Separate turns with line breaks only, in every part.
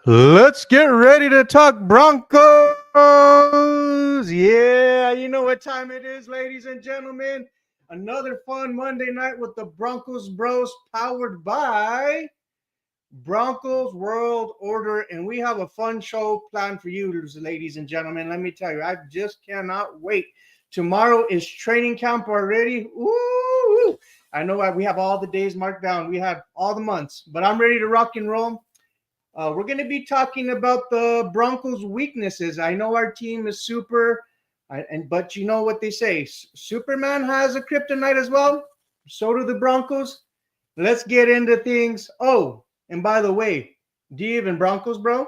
Let's get ready to talk Broncos. Yeah, you know what time it is, ladies and gentlemen. Another fun Monday night with the Broncos Bros, powered by Broncos World Order. And we have a fun show planned for you, ladies and gentlemen. Let me tell you, I just cannot wait. Tomorrow is training camp already. Ooh, I know we have all the days marked down. We have all the months, but I'm ready to rock and roll. We're going to be talking about the Broncos' weaknesses. I know our team is super, but you know what they say: Superman has a kryptonite as well. So do the Broncos. Let's get into things. Oh, and by the way, do you even Broncos, bro?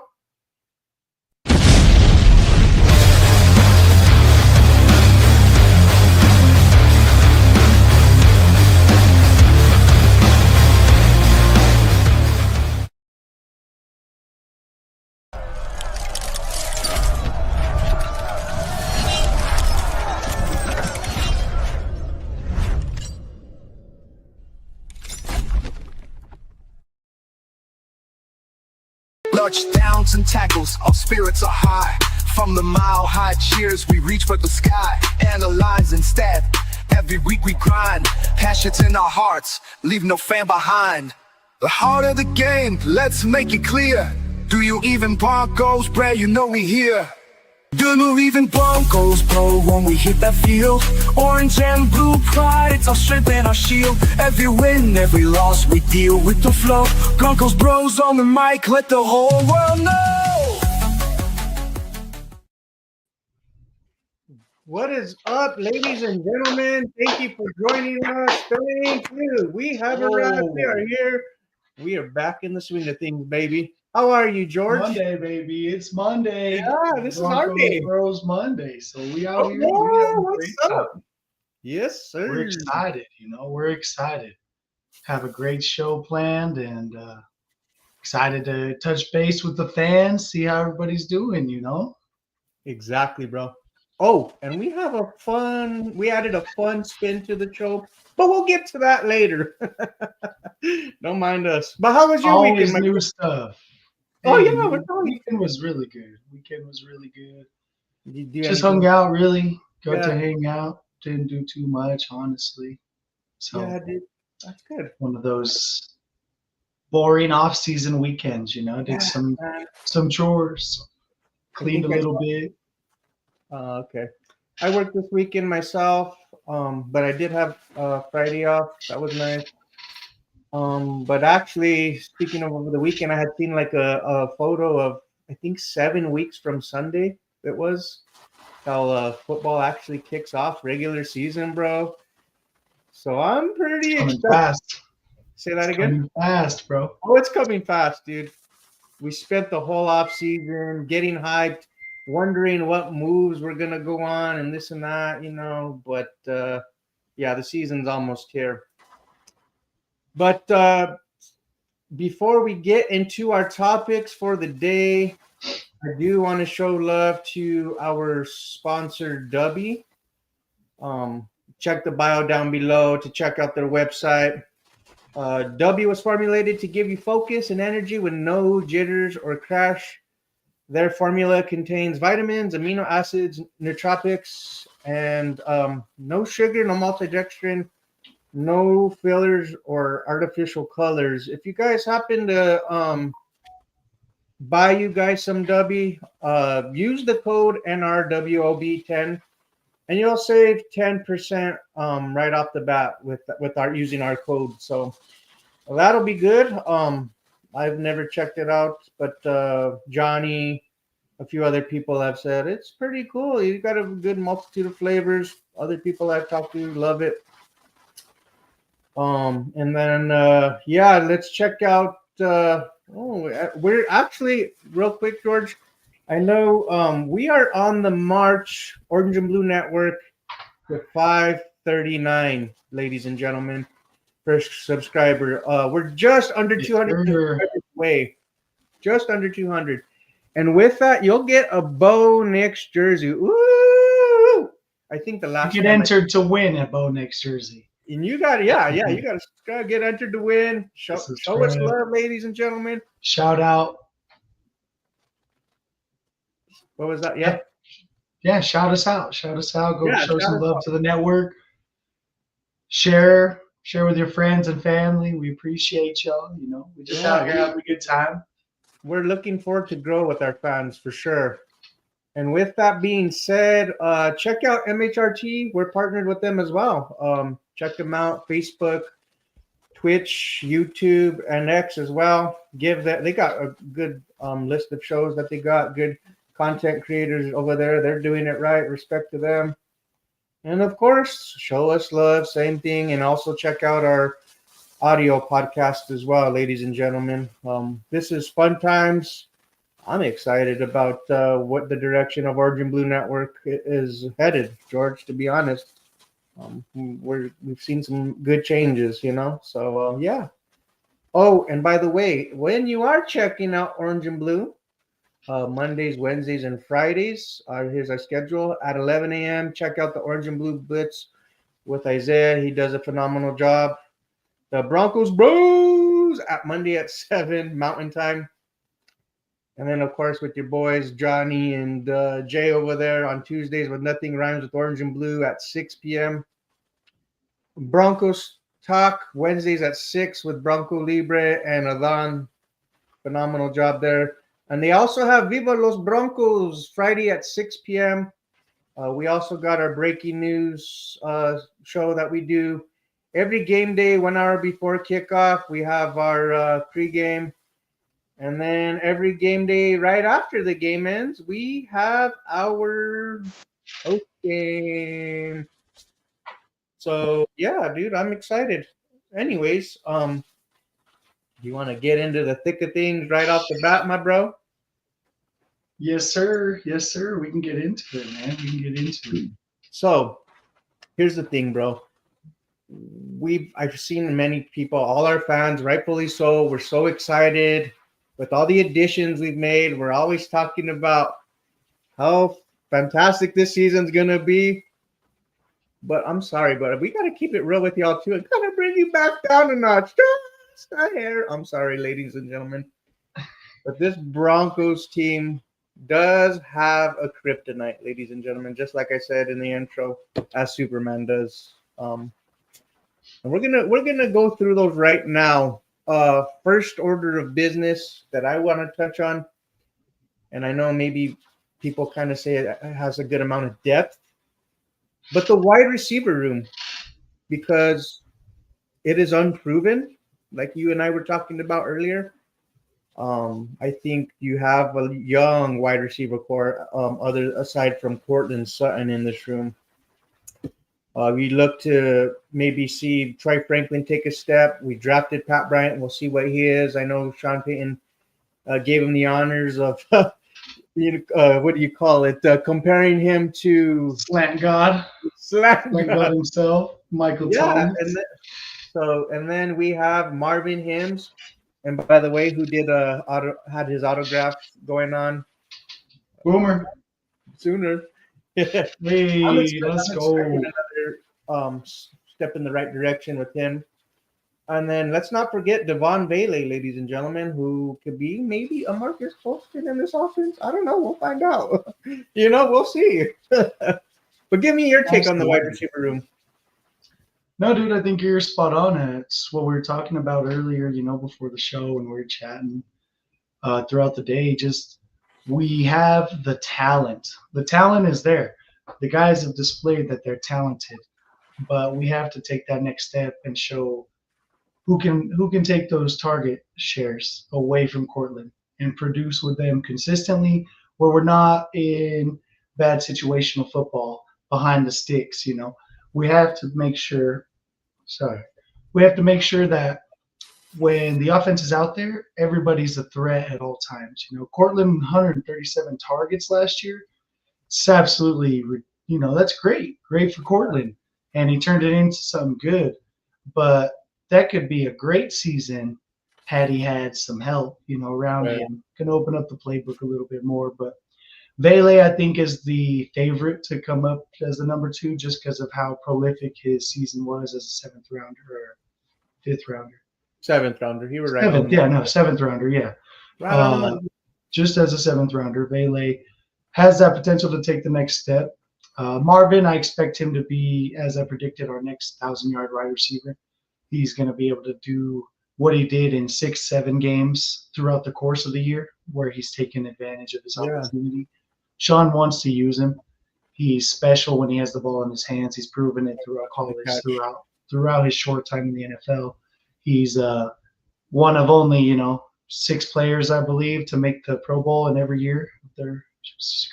Touchdowns and tackles, our spirits are high. From the mile-high cheers, we reach for the sky. Analyze and stat, every week we grind. Passions in our hearts, leave no fan behind. The heart of the game, let's make it clear. Do you even Broncos, bro? You know we here. Do you even Broncos, bro, when we hit that field? Orange and blue pride, it's our strength and our shield. Every win, every loss, we deal with the flow. Broncos bros on the mic, let the whole world know.
What is up, ladies and gentlemen? Thank you for joining us. Thank you. We have arrived. We are here. We are back in the swing of things, baby. How are you, George?
Monday, baby. It's Monday.
Yeah, this is our day.
Bros Monday. So we out here.
What's up? Yes, sir.
We're excited, we're excited. Have a great show planned and excited to touch base with the fans, see how everybody's doing,
Exactly, bro. Oh, and we added a fun spin to the show, but we'll get to that later. Don't mind us. But how was your
Always
weekend?
New stuff.
Oh, yeah,
we're weekend was really good. Just
anything?
hung out, really. Got
Yeah.
to hang out. Didn't do too much, honestly. So
Yeah, dude. That's good.
one of those boring off-season weekends, did
Yeah,
some chores, cleaned a little bit.
Okay. I worked this weekend myself, but I did have Friday off. That was nice. But actually, speaking of over the weekend, I had seen like a photo of, I think, 7 weeks from Sunday. It was how football actually kicks off regular season, bro. So I'm pretty
Coming
excited.
fast.
Say that
It's
again.
coming fast, bro.
Oh, it's coming fast, dude. We spent the whole off season getting hyped, wondering what moves were gonna go on and this and that, But yeah, the season's almost here. But before we get into our topics for the day, I do want to show love to our sponsor, Dubby. Check the bio down below to check out their website. Dubby was formulated to give you focus and energy with no jitters or crash. Their formula contains vitamins, amino acids, nootropics, and no sugar, no maltodextrin, no fillers or artificial colors. If you guys happen to buy you guys some Dubby, use the code NRWOB10 and you'll save 10% right off the bat with our using our code. So that'll be good. I've never checked it out, but Johnny, a few other people have said it's pretty cool. You got a good multitude of flavors. Other people I've talked to love it. And then yeah, let's check out. We're actually real quick, George. I know we are on the March Orange and Blue Network to 539, ladies and gentlemen, per subscriber. We're just under 200 subscribers away, just under 200. And with that, you'll get a Bo Nix jersey. Ooh! I think the last
you get entered to win a Bo Nix jersey.
And you got you got to get entered to win. Show us love, ladies and gentlemen.
Shout out
What was that? Yeah.
Yeah, shout us out. Shout us out. Go
Yeah,
show
shout
some
us
love
out.
to the network. Share with your friends and family. We appreciate y'all. You know, we just
Yeah,
out here having a good time.
we're looking forward to grow with our fans for sure. And with that being said, check out MHRT. We're partnered with them as well. Check them out: Facebook, Twitch, YouTube, and X as well. Give that they got a good list of shows that they got. Good content creators over there. They're doing it right. Respect to them. And of course, show us love. Same thing. And also check out our audio podcast as well, ladies and gentlemen. This is Fun Times. I'm excited about what the direction of Orange and Blue Network is headed, George. To be honest, we've seen some good changes, you know. So yeah. Oh, and by the way, when you are checking out Orange and Blue, Mondays, Wednesdays, and Fridays, here's our schedule at 11 a.m. Check out the Orange and Blue Blitz with Isaiah. He does a phenomenal job. The Broncos Bros at Monday at 7 Mountain Time. And then, of course, with your boys, Johnny and Jay over there on Tuesdays with Nothing Rhymes with Orange and Blue at 6 p.m. Broncos Talk Wednesdays at 6 with Bronco Libre and Adhan. Phenomenal job there. And they also have Viva Los Broncos Friday at 6 p.m. We also got our breaking news show that we do every game day, 1 hour before kickoff. We have our pregame. And then every game day right after the game ends, we have our post game. So yeah, dude, I'm excited. Anyways, you want to get into the thick of things right off the bat, my bro?
Yes, sir. Yes, sir. We can get into it, man. We can get into it.
So here's the thing, bro. I've seen many people, all our fans, rightfully so. We're so excited with all the additions we've made. We're always talking about how fantastic this season's gonna be. But I'm sorry, but we gotta keep it real with y'all too. It's gonna bring you back down a notch. Just a hair. I'm sorry, ladies and gentlemen. But this Broncos team does have a kryptonite, ladies and gentlemen, just like I said in the intro, as Superman does. And we're gonna go through those right now. First order of business that I want to touch on, and I know maybe people kind of say it has a good amount of depth, but the wide receiver room, because it is unproven, like you and I were talking about earlier. I think you have a young wide receiver core, other aside from Cortland Sutton in this room. We look to maybe see Troy Franklin take a step. We drafted Pat Bryant. We'll see what he is. I know Sean Payton gave him the honors of, what do you call it? Comparing him to
Slant God.
Slant
God himself, Michael Thomas.
And then we have Marvin Hims. And by the way, who had his autograph going on?
Boomer.
Sooner.
Hey, let's go.
Another step in the right direction with him. And then let's not forget Devon Bailey, ladies and gentlemen, who could be maybe a Marcus Colston in this offense. I don't know. We'll find out. We'll see. But give me your take on the wide receiver room.
No, dude, I think you're spot on. It's what we were talking about earlier, before the show when we were chatting throughout the day. Just we have the talent. The talent is there. The guys have displayed that they're talented, but we have to take that next step and show who can take those target shares away from Cortland and produce with them consistently, where we're not in bad situational football behind the sticks. We have to make sure. We have to make sure that when the offense is out there, everybody's a threat at all times. Cortland 137 targets last year. It's absolutely, that's great for Cortland, and he turned it into something good. But that could be a great season had he had some help, around him. Can open up the playbook a little bit more. But Vele, I think, is the favorite to come up as the number 2 just because of how prolific his season was as a 7th rounder or 5th rounder.
7th rounder. You were right.
7th rounder, yeah.
Right
just as a 7th rounder, Vele has that potential to take the next step. Marvin, I expect him to be, as I predicted, our next 1,000-yard wide receiver. He's going to be able to do what he did in 6, 7 games throughout the course of the year, where he's taken advantage of his
Yeah.
opportunity. Sean wants to use him. He's special when he has the ball in his hands. He's proven it throughout college, throughout his short time in the NFL. He's one of only 6 players, I believe, to make the Pro Bowl in every year of their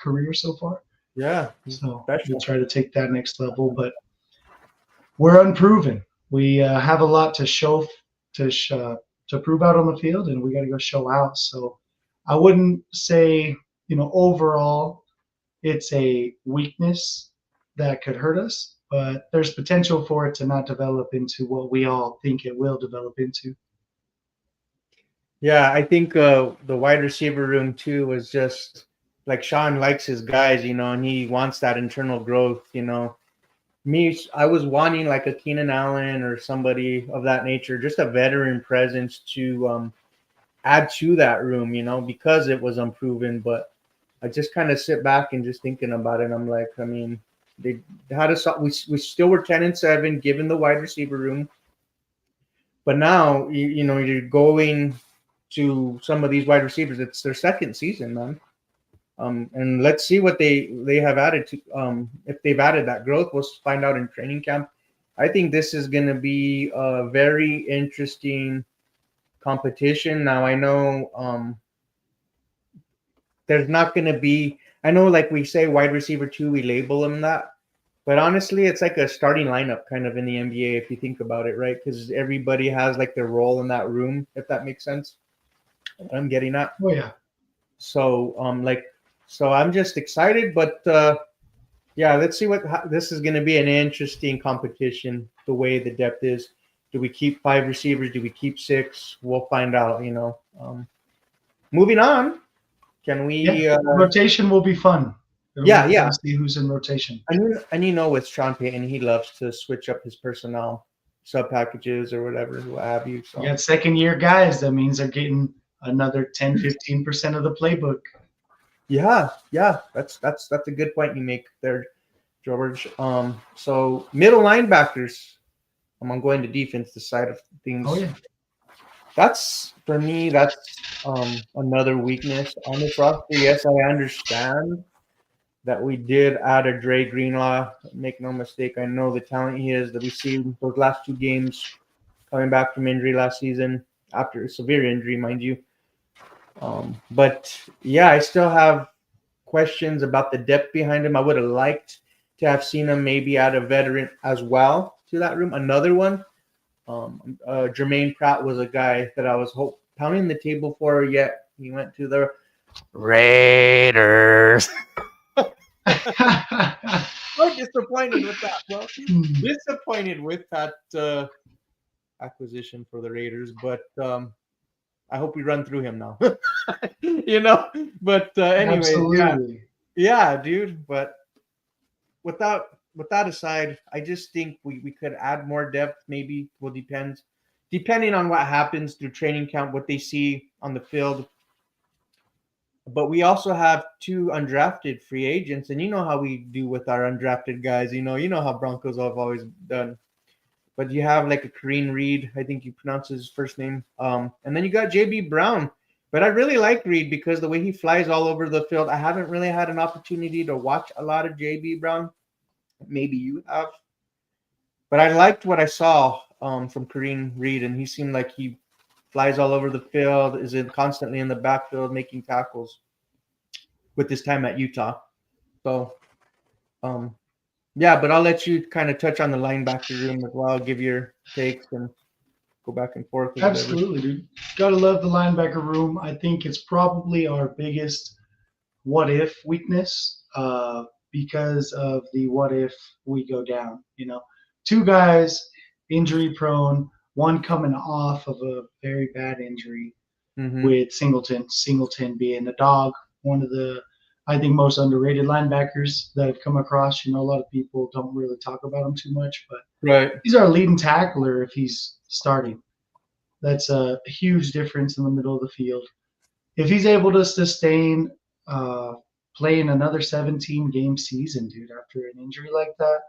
career so far.
Yeah.
So we'll try to take that next level, but we're unproven. We have a lot to show to prove out on the field, and we got to go show out. So I wouldn't say overall it's a weakness that could hurt us, but there's potential for it to not develop into what we all think it will develop into.
Yeah, I think the wide receiver room too was just like Sean likes his guys, and he wants that internal growth. Me, I was wanting like a Keenan Allen or somebody of that nature, just a veteran presence to add to that room, because it was unproven. But I just kind of sit back and just thinking about it. I'm like, I mean, they had us. We still were 10-7 given the wide receiver room, but now you're going to some of these wide receivers. It's their second season, man. And let's see what they have added to. If they've added that growth, we'll find out in training camp. I think this is going to be a very interesting competition. Now I know there's not going to be. I know, like we say, wide receiver 2, we label them that, but honestly, it's like a starting lineup kind of in the NBA if you think about it, right? Because everybody has like their role in that room, if that makes sense. I'm getting at.
Oh yeah.
So So I'm just excited, but yeah, let's see this is going to be an interesting competition. The way the depth is, do we keep 5 receivers? Do we keep 6? We'll find out. Moving on, can we?
Yeah, rotation will be fun.
Yeah.
See who's in rotation.
And with Sean Payton, he loves to switch up his personnel, sub packages or whatever, what have you. So.
You got second-year guys. That means they're getting another 10-15% of the playbook.
Yeah, that's a good point you make there, George. So middle linebackers. I'm going to defense, the side of things.
Oh yeah.
That's for me. That's another weakness on this roster. Yes, I understand that we did add a Dre Greenlaw. Make no mistake, I know the talent he is. That we see those last 2 games coming back from injury last season after a severe injury, mind you. But yeah, I still have questions about the depth behind him. I would have liked to have seen him maybe add a veteran as well to that room. Another one, Jermaine Pratt was a guy that I was pounding the table for, yet he went to the Raiders. I'm disappointed with that. Well, disappointed with that acquisition for the Raiders, but I hope we run through him now. But anyway,
absolutely.
Yeah, dude. But with that aside, I just think we could add more depth. Maybe will depending on what happens through training camp, what they see on the field. But we also have 2 undrafted free agents, and you know how we do with our undrafted guys. You know how Broncos have always done. But you have like a Kareem Reed, I think you pronounce his first name. And then you got JB Brown. But I really like Reed because the way he flies all over the field. I haven't really had an opportunity to watch a lot of JB Brown. Maybe you have. But I liked what I saw from Kareem Reed, and he seemed like he flies all over the field, is constantly in the backfield making tackles with his time at Utah. So, yeah, but I'll let you kind of touch on the linebacker room as well, give your takes and go back and forth.
Absolutely, dude. Gotta love the linebacker room. I think it's probably our biggest what-if weakness because of the what if we go down. 2 guys injury-prone, one coming off of a very bad injury with Singleton being a dog, one of the I think most underrated linebackers that I've come across. A lot of people don't really talk about him too much, but he's our leading tackler if he's starting. That's a huge difference in the middle of the field. If he's able to sustain playing another 17-game season, dude, after an injury like that?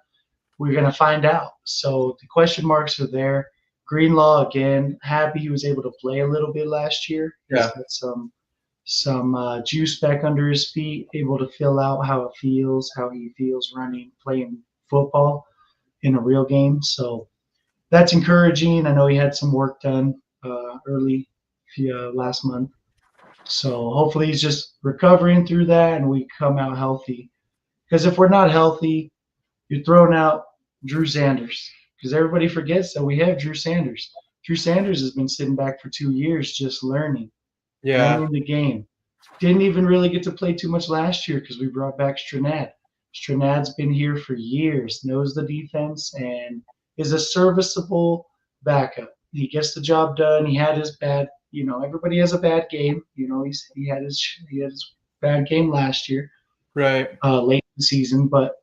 We're going to find out. So the question marks are there. Greenlaw, again, happy he was able to play a little bit last year. He's
Yeah.
got some juice back under his feet, able to fill out how he feels running, playing football in a real game. So that's encouraging. I know he had some work done early last month. So hopefully he's just recovering through that and we come out healthy. Because if we're not healthy, you're throwing out Drew Sanders. Because everybody forgets that we have Drew Sanders. Drew Sanders has been sitting back for 2 years just learning the game. Didn't even really get to play too much last year because we brought back Stranad. Stranad's been here for years, knows the defense, and is a serviceable backup. He gets the job done. He had his bad, everybody has a bad game. He had his bad game last year,
Right.
late in the season. But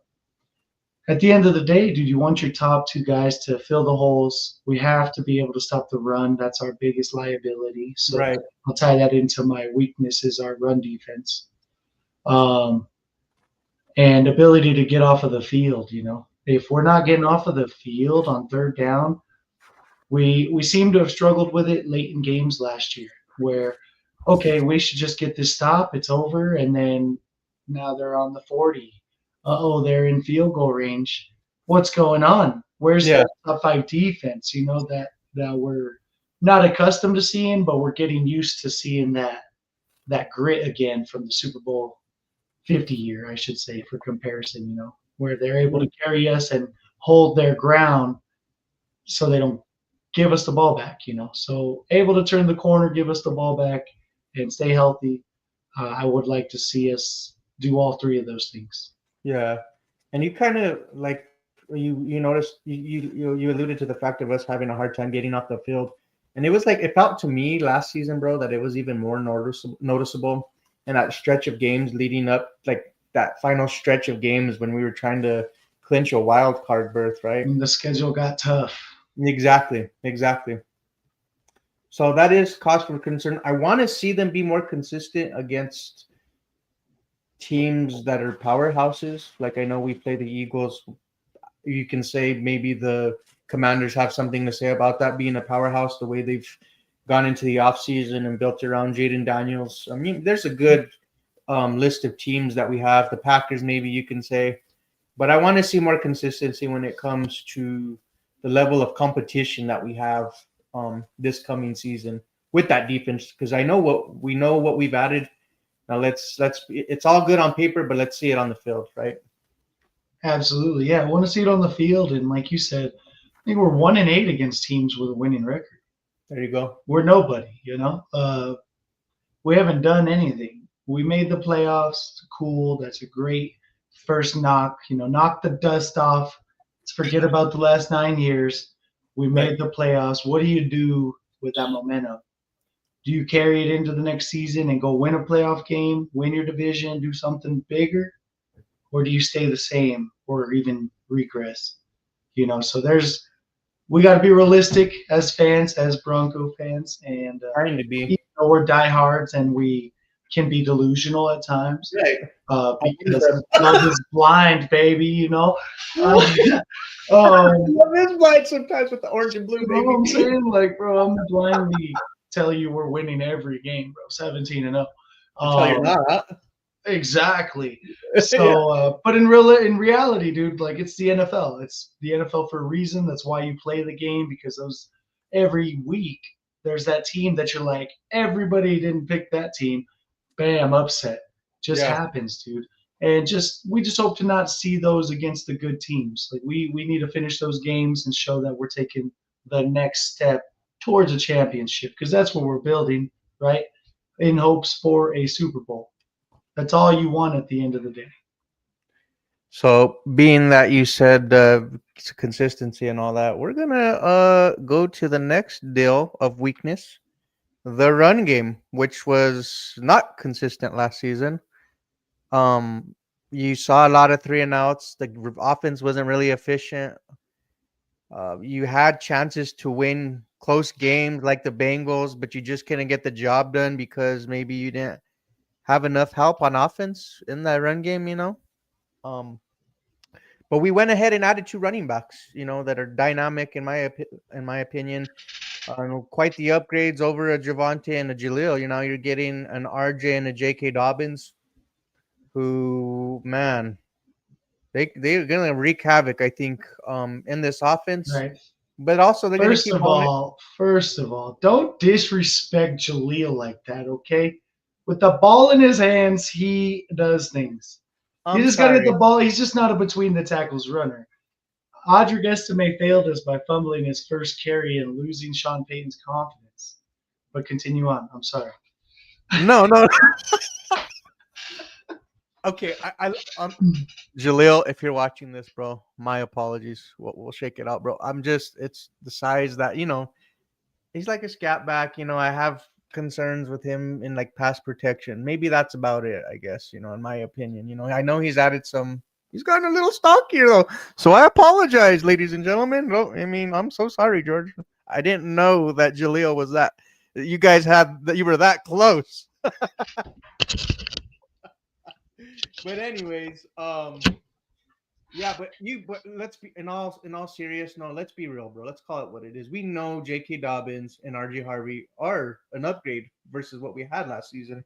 at the end of the day, dude, you want your top two guys to fill the holes. We have to be able to stop the run. That's our biggest liability. So
Right.
I'll tie that into my weakness is our run defense. And ability to get off of the field, If we're not getting off of the field on third down, we seem to have struggled with it late in games last year where, okay, we should just get this stop, it's over, and then now they're on the 40. Uh-oh, they're in field goal range. What's going on? Where's the top 5 defense, that we're not accustomed to seeing, but we're getting used to seeing that grit again from the Super Bowl 50 year, I should say, for comparison, where they're able to carry us and hold their ground so they don't give us the ball back, So able to turn the corner, give us the ball back, and stay healthy. I would like to see us do all 3 of those things.
Yeah. And you kind of like you noticed you alluded to the fact of us having a hard time getting off the field. And it was like it felt to me last season, bro, that it was even more noticeable in that stretch of games leading up, like that final stretch of games when we were trying to clinch a wild card berth, right?
And the schedule got tough.
Exactly. So that is cause for concern. I want to see them be more consistent against teams that are powerhouses. Like I know we play the Eagles. You can say maybe the Commanders have something to say about that being a powerhouse, the way they've gone into the offseason and built around Jaden Daniels. I mean, there's a good list of teams that we have. The Packers, maybe you can say. But I want to see more consistency when it comes to the level of competition that we have this coming season with that defense, because I know what we've added. Now it's all good on paper, but let's see it on the field, right?
Absolutely, yeah. I want to see it on the field, and like you said, I think we're 1-8 against teams with a winning record.
There you go.
We're nobody, we haven't done anything. We made the playoffs. Cool. That's a great first knock. Knock the dust off. Let's forget about the last 9 years. We made the playoffs. What do you do with that momentum? Do you carry it into the next season and go win a playoff game, win your division, do something bigger? Or do you stay the same or even regress? So we got to be realistic as fans, as Bronco fans. And
Trying to be.
We're diehards and we can be delusional at times.
Right.
Because love is blind, baby,
Love is blind sometimes with the orange and blue, baby.
You know what I'm saying? Like, bro, I'm blindly tell you we're winning every game, bro. 17-0.
Until you're not, huh?
Exactly. So, but in reality, dude, like it's the NFL. It's the NFL for a reason. That's why you play the game, because every week there's that team that you're like, everybody didn't pick that team. Bam, upset. Just happens, dude. And we just hope to not see those against the good teams. Like we need to finish those games and show that we're taking the next step towards a championship, because that's what we're building, right? In hopes for a Super Bowl. That's all you want at the end of the day.
So, being that you said consistency and all that, we're gonna go to the next deal of weakness, the run game, which was not consistent last season. You saw a lot of 3-and-outs. The offense wasn't really efficient. You had chances to win close games like the Bengals, but you just couldn't get the job done because maybe you didn't have enough help on offense in that run game, you know. Um, but we went ahead and added two running backs, you know, that are dynamic in my opinion. Quite the upgrades over a Javante and a Jaleel. You know, you're getting an RJ and a J.K. Dobbins, who, man, they're gonna wreak havoc, I think, in this offense.
Right.
But also they're gonna keep holding it.
First of all, don't disrespect Jaleel like that, okay? With the ball in his hands, he does things. You
I'm
just got to get the
sorry.
ball. He's just not a between the tackles runner. Audric Estime failed us by fumbling his first carry and losing Sean Payton's confidence. But continue on. I'm sorry.
No, no. Okay, Jaleel, if you're watching this, bro, my apologies. We'll shake it out, bro. It's the size that, you know, he's like a scat back. You know, I have concerns with him in like pass protection. Maybe that's about it, I guess, you know, in my opinion. You know, I know he's gotten a little stockier though. So I apologize, ladies and gentlemen. No, I mean, I'm so sorry, George. I didn't know that Jaleel was that you guys had that you were that close. But anyways, yeah, but let's be in all serious. No, let's be real, bro. Let's call it what it is. We know J.K. Dobbins and R.J. Harvey are an upgrade versus what we had last season,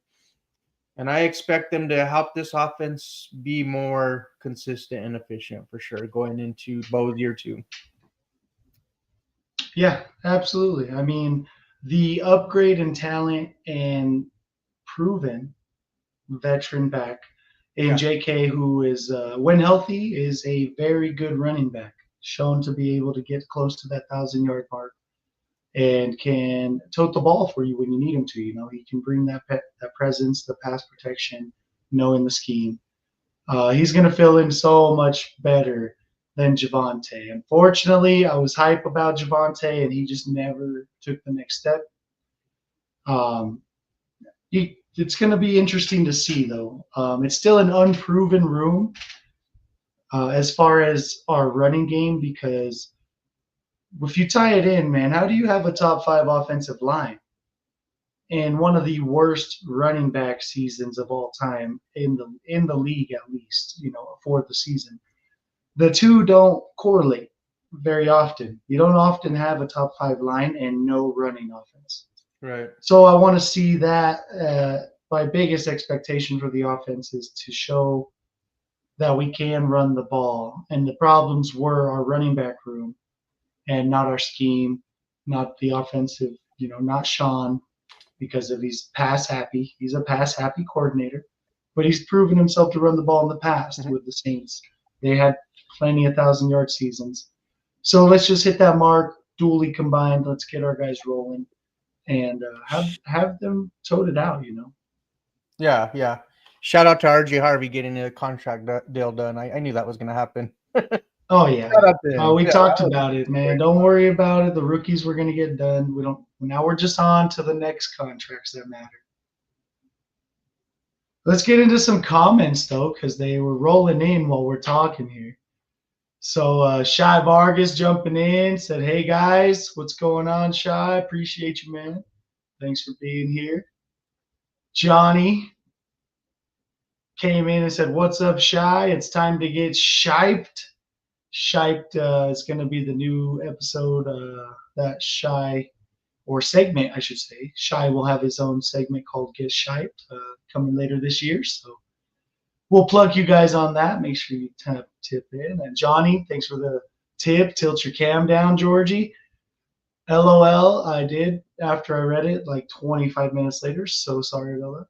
and I expect them to help this offense be more consistent and efficient for sure going into both year 2.
Yeah, absolutely. I mean, the upgrade in talent and proven veteran back in
Yeah.
JK, who is, when healthy, is a very good running back, shown to be able to get close to that 1,000-yard mark and can tote the ball for you when you need him to. You know, he can bring that presence, the pass protection, knowing the scheme. He's going to fill in so much better than Javante. Unfortunately, I was hype about Javante, and he just never took the next step. It's going to be interesting to see, though. It's still an unproven room as far as our running game, because if you tie it in, man, how do you have a top 5 offensive line and one of the worst running back seasons of all time in the league, at least, you know, for the season? The two don't correlate very often. You don't often have a top 5 line and no running offense.
Right.
So I want to see that. My biggest expectation for the offense is to show that we can run the ball. And the problems were our running back room and not our scheme, not the offensive, you know, not Sean, because of he's pass happy. He's a pass happy coordinator, but he's proven himself to run the ball in the past with the Saints. They had plenty of 1,000-yard seasons. So let's just hit that mark, dually combined. Let's get our guys rolling and have them tote it out, you know.
Yeah, yeah. Shout out to R.J. Harvey getting a contract deal done. I knew that was going to happen.
Oh yeah,
Shout out to him.
we
Yeah,
talked
that was
about it, man.
great.
Don't worry about it. The rookies were going to get done. We don't. Now we're just on to the next contracts that matter. Let's get into some comments though, because they were rolling in while we're talking here. So Shy Vargas jumping in said, "Hey guys, what's going on, Shy? Appreciate you, man. Thanks for being here." Johnny came in and said, "What's up, Shy? It's time to get shiped." Shiped is going to be the new episode that Shy, or segment, I should say. Shy will have his own segment called Get Shiped coming later this year. So we'll plug you guys on that. Make sure you tip in. And Johnny, thanks for the tip. Tilt your cam down, Georgie. LOL, I did after I read it like 25 minutes later. So sorry, Lola.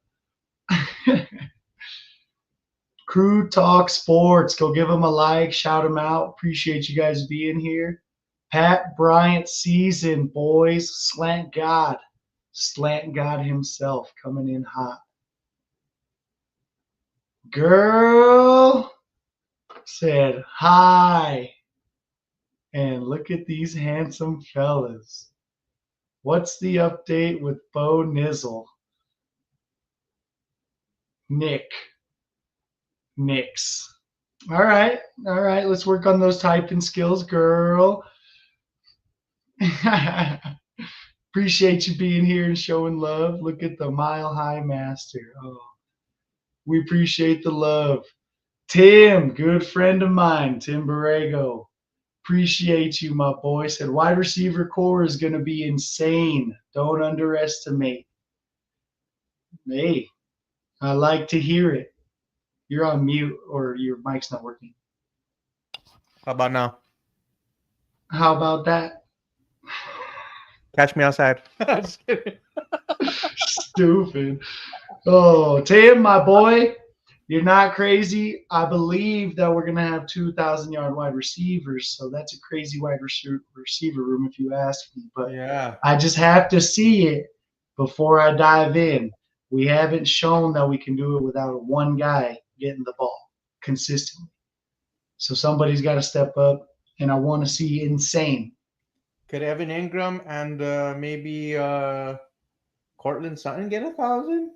Crew Talk Sports. Go give them a like. Shout them out. Appreciate you guys being here. Pat Bryant season, boys. Slant God. Slant God himself coming in hot. Girl said hi. And look at these handsome fellas. What's the update with Bo Nizzle? Nix. All right. Let's work on those typing skills, girl. Appreciate you being here and showing love. Look at the Mile High Master. Oh, We appreciate the love. Tim, good friend of mine, Tim Borrego. Appreciate you, my boy. Said wide receiver core is going to be insane. Don't underestimate. Hey, I like to hear it. You're on mute or your mic's not working.
How about now?
How about that?
Catch me outside. Just kidding.
Stupid. Oh, Tim, my boy, you're not crazy. I believe that we're going to have 2,000-yard wide receivers, so that's a crazy wide receiver room if you ask me. But
Yeah.
I just have to see it before I dive in. We haven't shown that we can do it without one guy getting the ball consistently. So somebody's got to step up, and I want to see insane.
Could Evan Ingram and maybe Cortland Sutton get 1,000?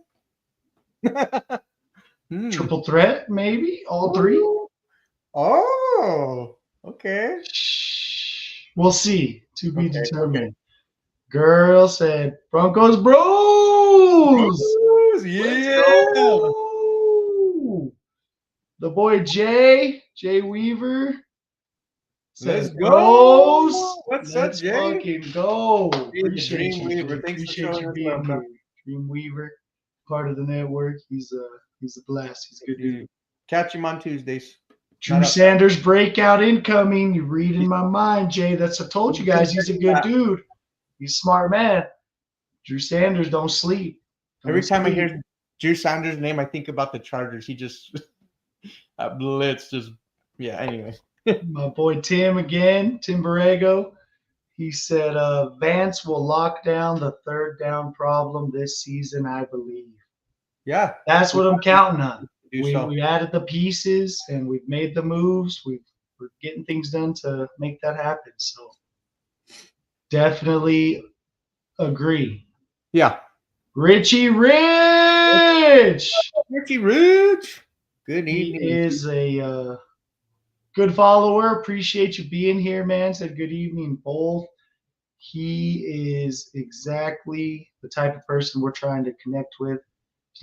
Triple threat, maybe? All three?
Oh, okay.
We'll see. To be
Okay,
determined.
okay.
Girl said, Broncos Bros!
Yeah.
Let's go! The boy Jay Weaver says,
Let's go.
Bros!
What's up,
Let's
Jay?
fucking go.
Hey, the
Appreciate you.
Dreamweaver.
Dude.
Thanks for
Appreciate
showing
you
us
being
love, bro.
here. Dreamweaver, part of the network. He's a blast. He's a good dude.
Catch him on Tuesdays.
Drew Sanders breakout incoming. You're reading my mind, Jay. I told you guys he's a good dude. He's a smart man. Drew Sanders don't sleep.
Every time I hear Drew Sanders' name, I think about the Chargers. He just that blitz just anyway.
My boy Tim again, Tim Borrego. He said Vance will lock down the third down problem this season, I believe.
Yeah.
That's what I'm counting on.
So.
We added the pieces and we've made the moves. We're getting things done to make that happen. So definitely agree.
Yeah.
Richie Rich.
Richie Rich. Good evening.
He is a good follower. Appreciate you being here, man. Said good evening, both. He is exactly the type of person we're trying to connect with.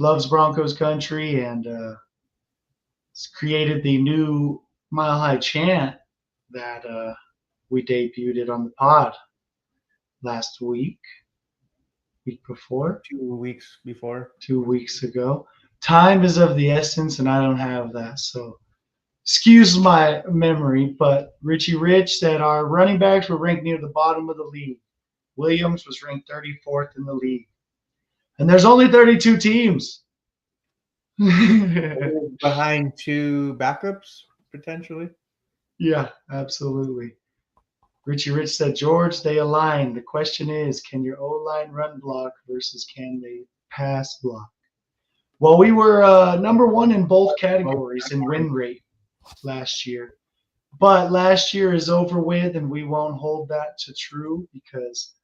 Loves Broncos Country and has created the new Mile High chant that we debuted on the pod last week before.
2 weeks before.
2 weeks ago. Time is of the essence, and I don't have that. So excuse my memory, but Richie Rich said our running backs were ranked near the bottom of the league. Williams was ranked 34th in the league. And there's only 32 teams.
Behind 2 backups, potentially.
Yeah, absolutely. Richie Rich said, George, they align. The question is, can your O-line run block versus can they pass block? Well, we were number 1 in both categories in win rate last year. But last year is over with, and we won't hold that to true because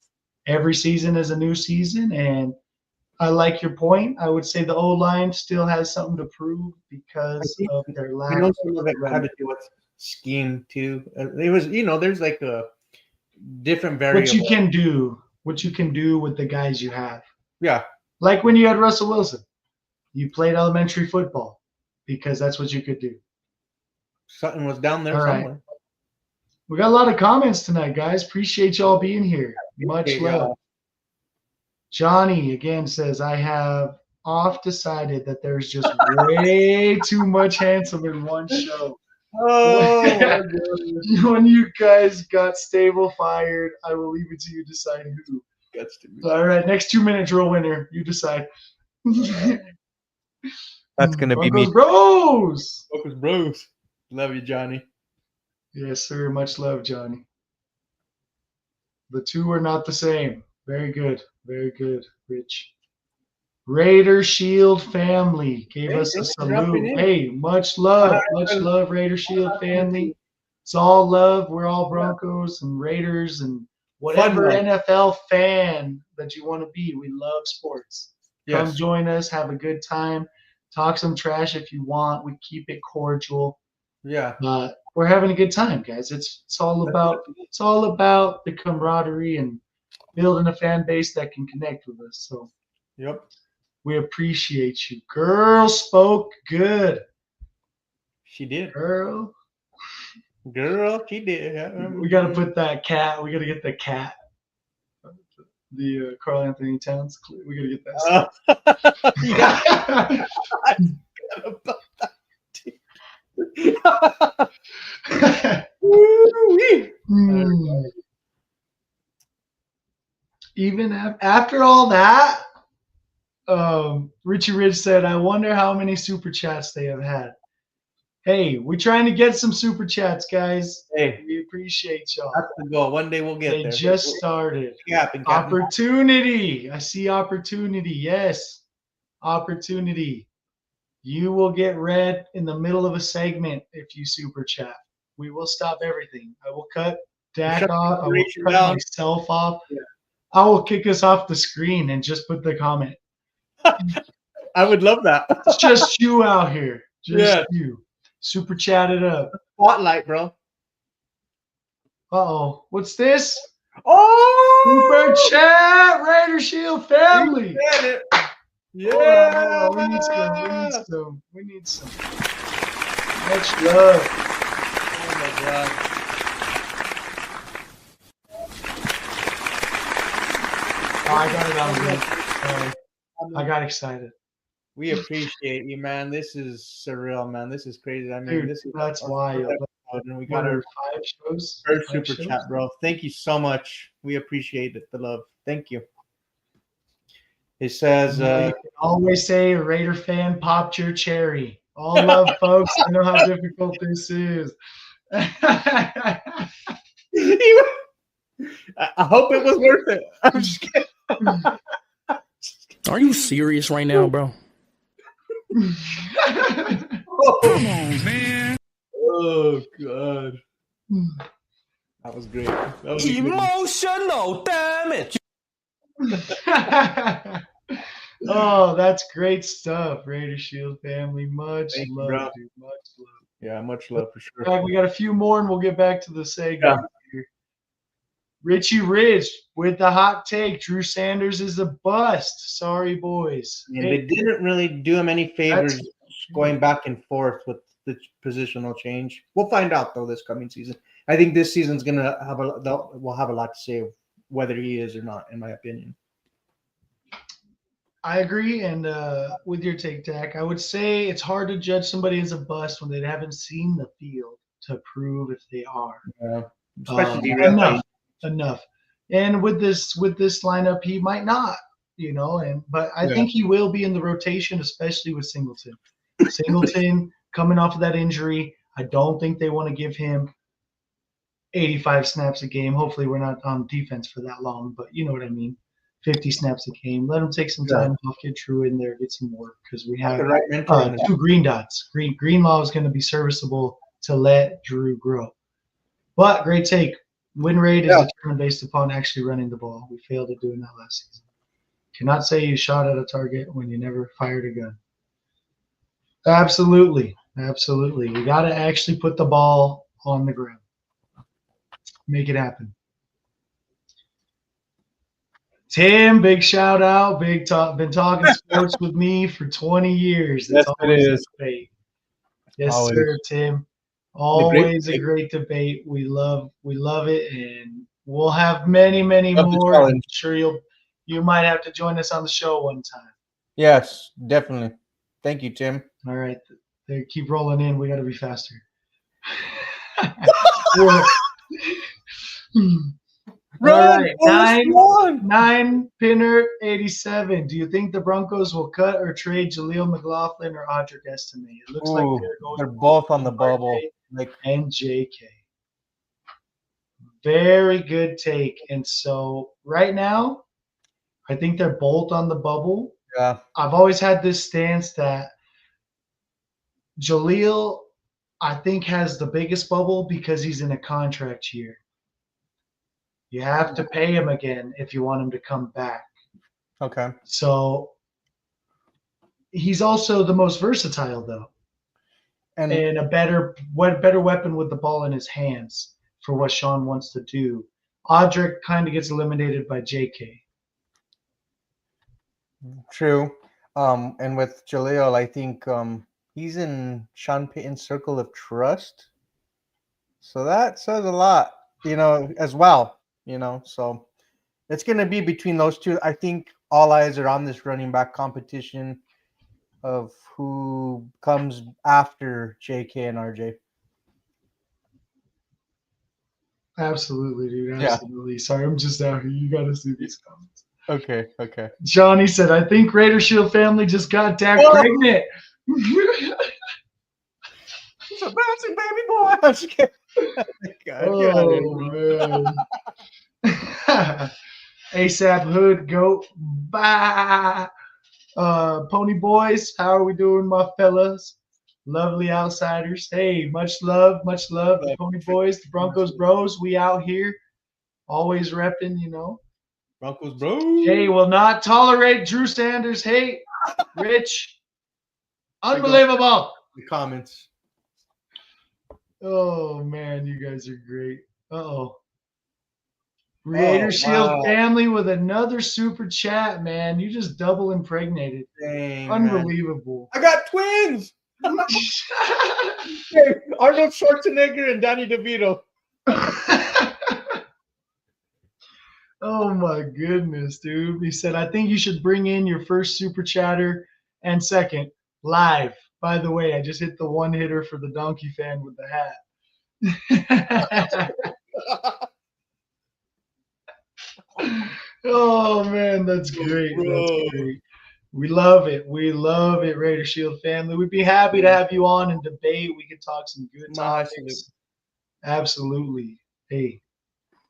every season is a new season. And I like your point. I would say the O-line still has something to prove because of their lack of
had to do with scheme too. It was, there's like a different variable.
What you can do with the guys you have.
Yeah.
Like when you had Russell Wilson. You played elementary football because that's what you could do.
Sutton was down there somewhere. Right.
We got a lot of comments tonight, guys. Appreciate y'all being here. Much love. Johnny again says, I have decided that there's just way too much handsome in one show.
Oh,
when you guys got Stable fired, I will leave it to you to decide who. All right, next 2-minute drill winner. You decide.
That's going to be
me.
Broncos Bros. Love you, Johnny.
Yes, sir. Much love, Johnny. The two are not the same. Very good. Very good, Rich. Raider Shield family gave us a salute. Hey, much love. Much love, Raider Shield family. It's all love. We're all Broncos and Raiders and whatever NFL fan that you want to be. We love sports. Yes. Come join us. Have a good time. Talk some trash if you want. We keep it cordial.
Yeah.
We're having a good time, guys. It's all about the camaraderie and building a fan base that can connect with us. So.
Yep.
We appreciate you. Girl spoke good.
She did.
Girl,
She did.
we got to put that cat. We got to get the cat. The Carl Anthony Towns. We got to get that.
Yeah.
Hmm. Even after all that, Richie Ridge said, I wonder how many super chats they have had. Hey, we're trying to get some super chats, guys.
Hey,
we appreciate y'all.
that's the goal. One day we'll get
They
there.
just started.
Captain.
Opportunity. I see opportunity. Yes. Opportunity. You will get read in the middle of a segment if you super chat. We will stop everything. I will cut Dak off. I will cut myself off. Yeah. I will kick us off the screen and just put the comment.
I would love that.
It's just you out here. Just you. Super chat it up.
Spotlight, bro.
Uh-oh. What's this?
Oh!
Super chat, Raider Shield family.
Yeah.
We need some. We need some. Much love.
Oh my God.
Oh, I got it on me. Sorry. I got excited.
We appreciate you, man. This is surreal, man. This is crazy. I mean,
Dude,
this is
that's wild.
And we got our
5 shows.
First super chat, bro. Thank you so much. We appreciate it. The love. Thank you. It says,
you can always say a Raider fan popped your cherry. All love, folks. I know how difficult this is.
I hope it was worth it. I'm just kidding.
Are you serious right now, bro?
Oh, come on, man. Oh, God. That was great. That was
emotional damage.
Oh, that's great stuff, Raider Shield family. Much love, dude. Much love.
Yeah, much love for sure.
All right, we got a few more, and we'll get back to the segment here. Richie Ridge with the hot take. Drew Sanders is a bust. Sorry, boys.
And they didn't really do him any favors going back and forth with the positional change. We'll find out, though, this coming season. I think this season's going to have we'll have a lot to say whether he is or not, in my opinion.
I agree, and with your take, Dak, I would say it's hard to judge somebody as a bust when they haven't seen the field to prove if they are.
Yeah, especially
enough. And with this lineup, he might not, but I think he will be in the rotation, especially with Singleton. Singleton coming off of that injury, I don't think they want to give him 85 snaps a game. Hopefully we're not on defense for that long, but you know what I mean. 50 snaps a game. Let him take some time off, get Drew in there, get some work, because we have 2 green dots. Greenlaw is going to be serviceable to let Drew grow. But great take. Win rate is determined based upon actually running the ball. We failed at doing that last season. Cannot say you shot at a target when you never fired a gun. Absolutely. We got to actually put the ball on the ground. Make it happen. Tim, big shout out. Been talking sports with me for 20 years.
Yes, it is.
Debate. Yes, sir, Tim. Always a great debate. We love it, and we'll have many more. I'm sure you might have to join us on the show one time.
Yes, definitely. Thank you, Tim.
All right, they keep rolling in. We got to be faster.
Run,
all right, 9 pinner 87. Do you think the Broncos will cut or trade Jaleel McLaughlin or Audric Estime? It looks like
they're both on the bubble.
And JK. Very good take. And so right now, I think they're both on the bubble.
Yeah.
I've always had this stance that Jaleel, I think, has the biggest bubble because he's in a contract year. You have to pay him again if you want him to come back.
Okay.
So he's also the most versatile, though, and a better weapon with the ball in his hands for what Sean wants to do. Audric kind of gets eliminated by JK.
True. And with Jaleel, I think he's in Sean Payton's circle of trust. So that says a lot, as well, So it's going to be between those two. I think all eyes are on this running back competition of who comes after JK and RJ.
Absolutely, dude.
Yeah.
Absolutely. Sorry, I'm just out here. You got to see these comments.
Okay.
Johnny said, I think Raider Shield family just got Dak
Whoa!
pregnant.
He's a bouncing baby boy. I'm just kidding. God, get out of here,
man. ASAP Hood, goat. Bye. Pony Boys, how are we doing, my fellas? Lovely outsiders. Hey, much love, the Pony Boys, the Broncos Bros. We out here, always repping,
Broncos Bro.
Hey, will not tolerate Drew Sanders hate. Rich, unbelievable.
The comments.
Oh man, you guys are great. Uh-oh. Raider Shield family with another super chat, man. You just double impregnated.
Dang,
unbelievable.
Man. I got twins. Hey, Arnold Schwarzenegger and Danny DeVito.
Oh my goodness, dude. He said, I think you should bring in your first super chatter and second live. By the way, I just hit the one hitter for the donkey fan with the hat. Oh man, that's great. That's great. We love it. We love it, Raider Shield family. We'd be happy to have you on and debate. We could talk some good topics. Absolutely. Hey,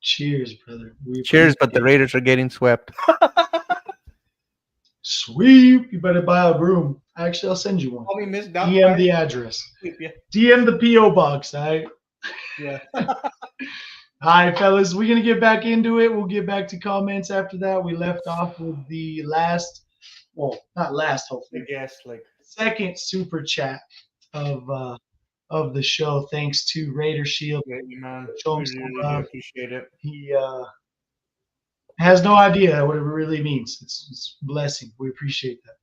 cheers, brother.
Cheers, but the Raiders are getting swept.
Sweep. You better buy a broom. Actually, I'll send you one.
Call me Miss
DM the address.
Yeah.
DM the P.O. box, all right?
Yeah.
All right, fellas, we're going to get back into it. We'll get back to comments after that. We left off with the last, well, not last, hopefully.
I guess,
second super chat of the show, thanks to Raider Shield.
Yeah, man.
Show him some love.
Appreciate it.
He has no idea what it really means. It's a blessing. We appreciate that.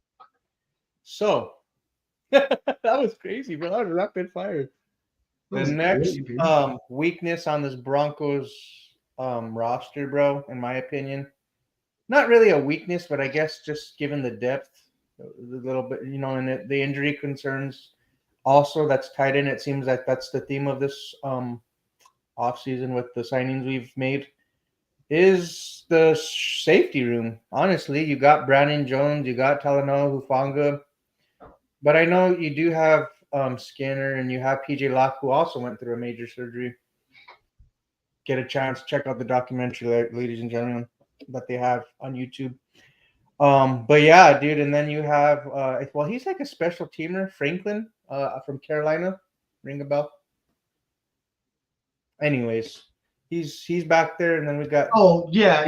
So, that was crazy, bro. That was rapid fire. The next weakness on this Broncos roster, bro, in my opinion, not really a weakness, but I guess just given the depth, a little bit, and the injury concerns also that's tied in. It seems like that's the theme of this offseason with the signings we've made is the safety room. Honestly, you got Brandon Jones, you got Talanoa Hufanga, but I know you do have Skinner, and you have PJ Locke, who also went through a major surgery. Get a chance, check out the documentary, ladies and gentlemen, that they have on YouTube. But yeah, dude, and then you have he's like a special teamer, Franklin, from Carolina. Ring a bell? Anyways, he's back there, and then we got
yeah.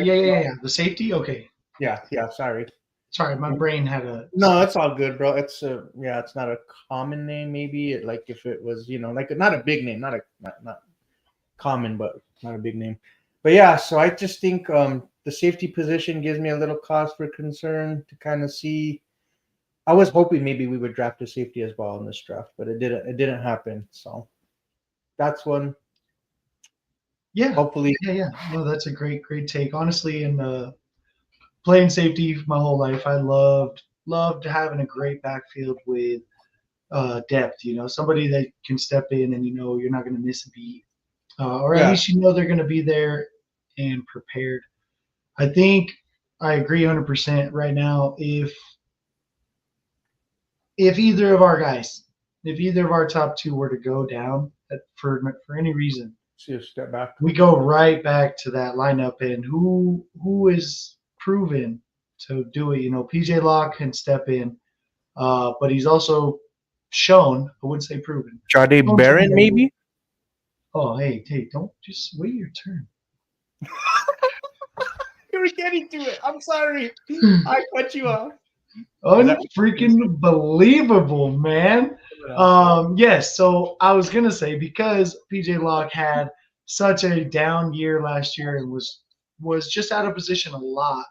The safety? Okay.
Yeah, sorry.
Sorry, my brain had a.
No, it's all good, bro. It's it's not a common name. Maybe if it was, not a big name, not common, but not a big name. But yeah, so I just think the safety position gives me a little cause for concern to kind of see. I was hoping maybe we would draft a safety as well in this draft, but it didn't happen. So that's one.
Yeah.
Hopefully.
Yeah. No, that's a great take. Honestly, in playing safety my whole life, I loved having a great backfield with depth. Somebody that can step in and you're not going to miss a beat, or at least they're going to be there and prepared. I think I agree 100% right now. If either of our guys, if either of our top two were to go down for any reason,
see a step back.
We go right back to that lineup, and who is proven to do it. PJ Locke can step in, but he's also shown. I wouldn't say proven.
Jade Barron, maybe.
Oh, hey, don't just wait your turn.
You were getting to it. I'm sorry. I cut you off.
Unfreaking believable, man. Yes, so I was gonna say, because PJ Locke had such a down year last year and was just out of position a lot.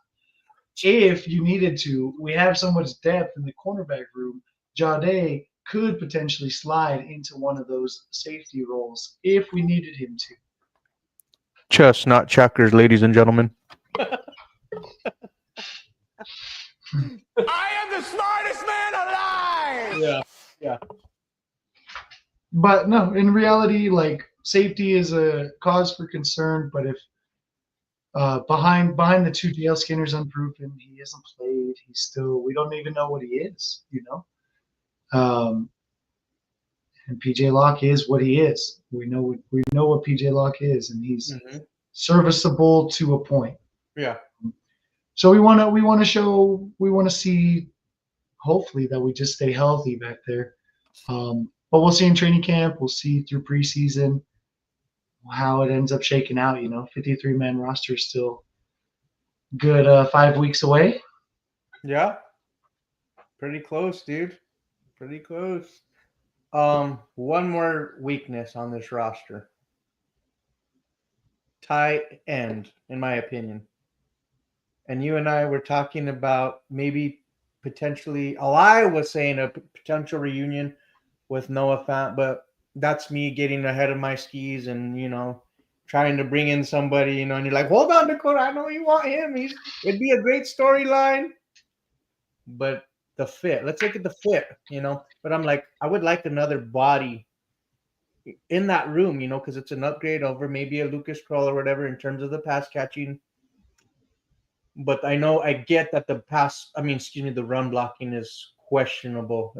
if you needed to, we have so much depth in the cornerback room. Jade could potentially slide into one of those safety roles if we needed him to.
Chess, not checkers, ladies and gentlemen.
I am the smartest man alive.
Yeah.
But no, in reality, like safety is a cause for concern. But if behind the two JL Skinner's unproven, he hasn't played. He's still, we don't even know what he is, you know. And PJ Locke is what he is. We know what PJ Locke is, and he's serviceable to a point.
Yeah.
So we want to see, hopefully, that we just stay healthy back there. But we'll see in training camp. We'll see through preseason how it ends up shaking out. You know, 53-man roster is still good 5 weeks away.
Yeah. Pretty close, dude. Pretty close. One more weakness on this roster. Tight end, in my opinion. And you and I were talking about maybe potentially, I was saying a potential reunion with Noah Fant, but that's me getting ahead of my skis and, you know, trying to bring in somebody, you know, and you're like, hold on, Dakota, I know you want him. It'd be a great storyline. But the fit, let's look at the fit, you know. But I'm like, I would like another body in that room, you know, because it's an upgrade over maybe a Lucas Kroll or whatever in terms of the pass catching. But I know I get that the run blocking is questionable.